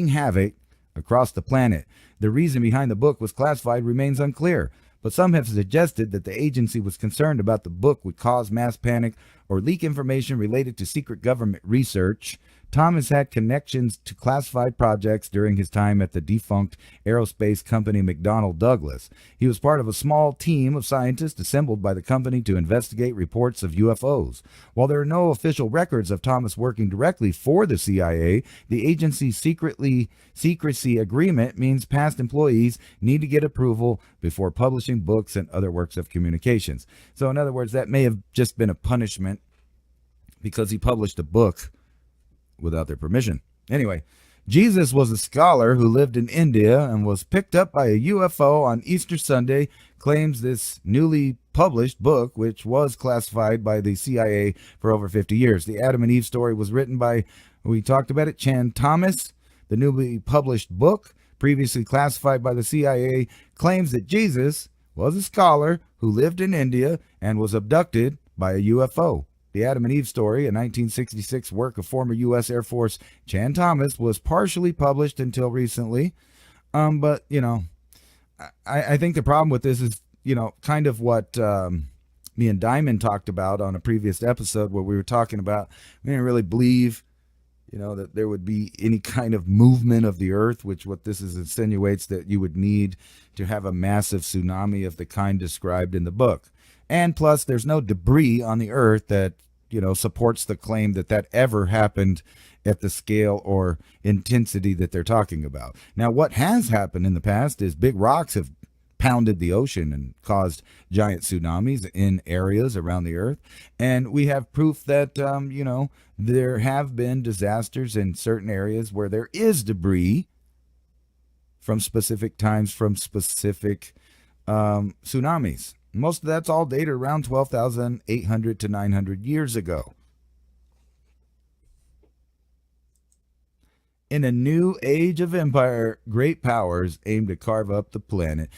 havoc across the planet. The reason behind the book was classified remains unclear, but some have suggested that the agency was concerned about the book would cause mass panic or leak information related to secret government research. Thomas had connections to classified projects during his time at the defunct aerospace company McDonnell Douglas. He was part of a small team of scientists assembled by the company to investigate reports of UFOs. While there are no official records of Thomas working directly for the CIA, the agency's secrecy agreement means past employees need to get approval before publishing books and other works of communications. So in other words, that may have just been a punishment because he published a book without their permission. Anyway, Jesus was a scholar who lived in India and was picked up by a UFO on Easter Sunday, claims this newly published book, which was classified by the CIA for over 50 years. The Adam and Eve story was written by, we talked about it, Chan Thomas. The newly published book, previously classified by the CIA, claims that Jesus was a scholar who lived in India and was abducted by a UFO. The Adam and Eve story, a 1966 work of former U.S. Air Force Chan Thomas, was partially published until recently. But, you know, I think the problem with this is, you know, kind of what me and Diamond talked about on a previous episode where we were talking about, we didn't really believe, you know, that there would be any kind of movement of the earth, which what this is insinuates that you would need to have a massive tsunami of the kind described in the book. And plus, there's no debris on the earth that, you know, supports the claim that that ever happened at the scale or intensity that they're talking about. Now, what has happened in the past is big rocks have pounded the ocean and caused giant tsunamis in areas around the earth. And we have proof that, you know, there have been disasters in certain areas where there is debris from specific times, from specific tsunamis. Most of that's all dated around 12,800 to 900 years ago. In a new age of empire, great powers aim to carve up the planet.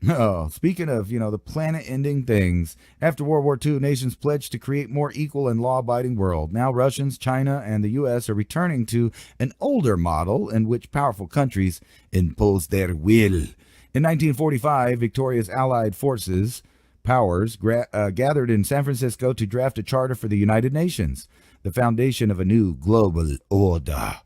Oh, speaking of, you know, the planet-ending things, after World War II, nations pledged to create more equal and law-abiding world. Now Russians, China, and the U.S. are returning to an older model in which powerful countries impose their will. In 1945, Victoria's Allied powers gathered in San Francisco to draft a charter for the United Nations, the foundation of a new global order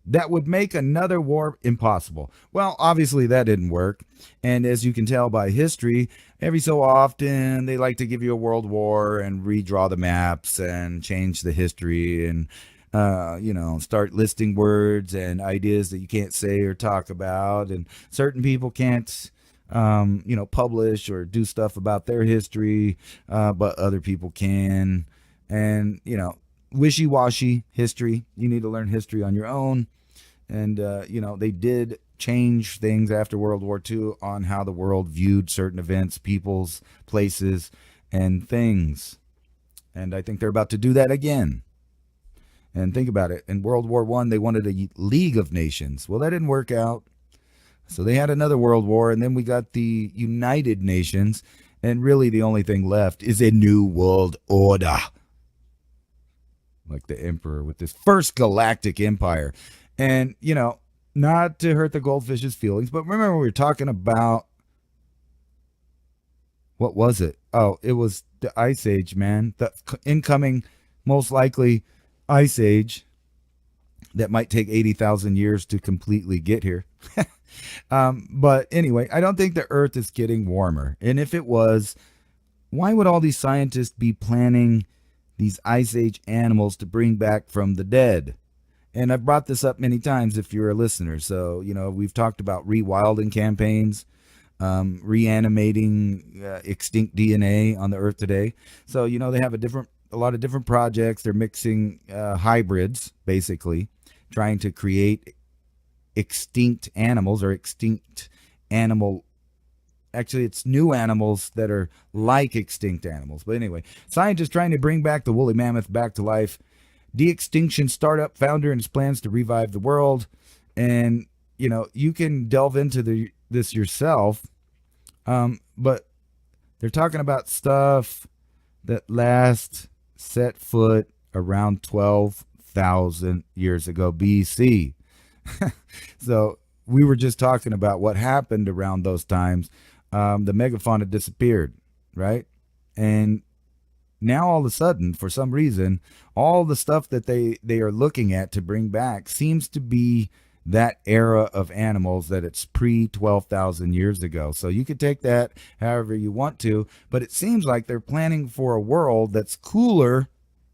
that would make another war impossible. Well, obviously that didn't work. And as you can tell by history, every so often they like to give you a world war and redraw the maps and change the history and you know, start listing words and ideas that you can't say or talk about. And certain people can't, you know, publish or do stuff about their history, but other people can. And, you know, wishy-washy history. You need to learn history on your own. And, you know, they did change things after World War II on how the world viewed certain events, peoples, places, and things. And I think they're about to do that again. And think about it. In World War I, they wanted a League of Nations. Well, that didn't work out. So they had another World War, and then we got the United Nations. And really the only thing left is a new world order. Like the emperor with this first galactic empire. And, you know, not to hurt the goldfish's feelings, but remember we were talking about, what was it? Oh, it was the Ice Age, man. The incoming, most likely, Ice Age that might take 80,000 years to completely get here. But anyway, I don't think the Earth is getting warmer. And if it was, why would all these scientists be planning these Ice Age animals to bring back from the dead? And I've brought this up many times if you're a listener. So, you know, we've talked about rewilding campaigns, reanimating extinct DNA on the Earth today. So, you know, they have a lot of different projects. They're mixing hybrids, basically, trying to create extinct animals or extinct animal. Actually, it's new animals that are like extinct animals. But anyway, scientists trying to bring back the woolly mammoth back to life. De-extinction startup founder and his plans to revive the world. And, you know, you can delve into this yourself. But they're talking about stuff that last set foot around 12,000 years ago BC. So we were just talking about what happened around those times. The megafauna disappeared, right? And now all of a sudden, for some reason, all the stuff that they are looking at to bring back seems to be that era of animals that it's pre 12,000 years ago. So you could take that however you want to, but it seems like they're planning for a world that's cooler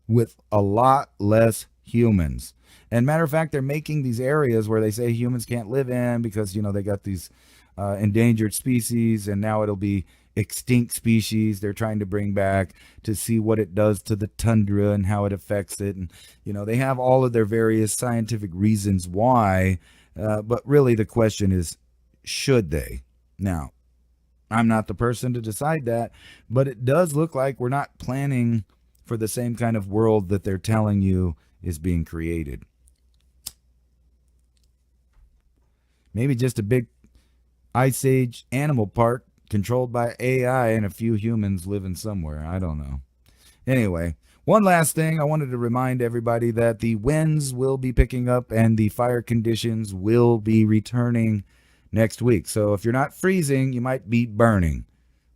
with a lot less humans. And matter of fact, they're making these areas where they say humans can't live in because, you know, they got these endangered species, and now it'll be extinct species they're trying to bring back to see what it does to the tundra and how it affects it. And, you know, they have all of their various scientific reasons why, but really the question is, should they? Now, I'm not the person to decide that, but it does look like we're not planning for the same kind of world that they're telling you is being created. Maybe just a big Ice Age animal park controlled by AI and a few humans living somewhere. I don't know. Anyway, one last thing. I wanted to remind everybody that the winds will be picking up and the fire conditions will be returning next week. So if you're not freezing, you might be burning.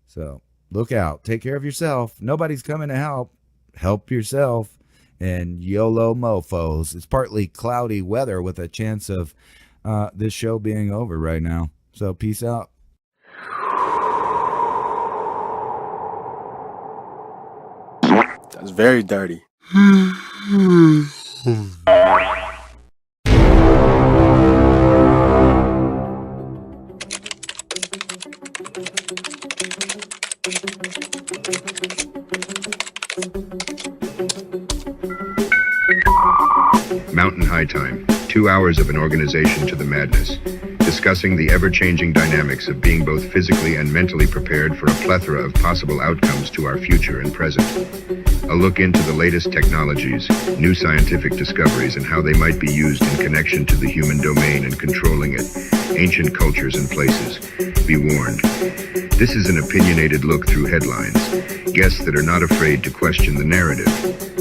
So look out. Take care of yourself. Nobody's coming to help. Help yourself. And YOLO mofos. It's partly cloudy weather with a chance of this show being over right now. So peace out. That's very dirty. Mountain High Time, 2 hours of an organization to the madness, discussing the ever-changing dynamics of being both physically and mentally prepared for a plethora of possible outcomes to our future and present. A look into the latest technologies, new scientific discoveries, and how they might be used in connection to the human domain and controlling it, ancient cultures and places. Be warned. This is an opinionated look through headlines, guests that are not afraid to question the narrative,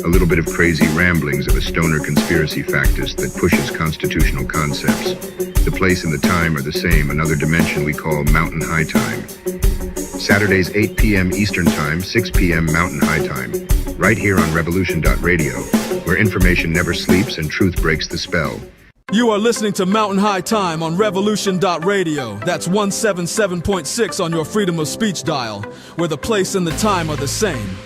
a little bit of crazy ramblings of a stoner conspiracy factist that pushes constitutional concepts. The place and the time are the same, another dimension we call Mountain High Time. Saturdays 8 p.m. Eastern Time, 6 p.m. Mountain High Time, right here on Revolution.radio, where information never sleeps and truth breaks the spell. You are listening to Mountain High Time on Revolution.radio. That's 177.6 on your freedom of speech dial, where the place and the time are the same.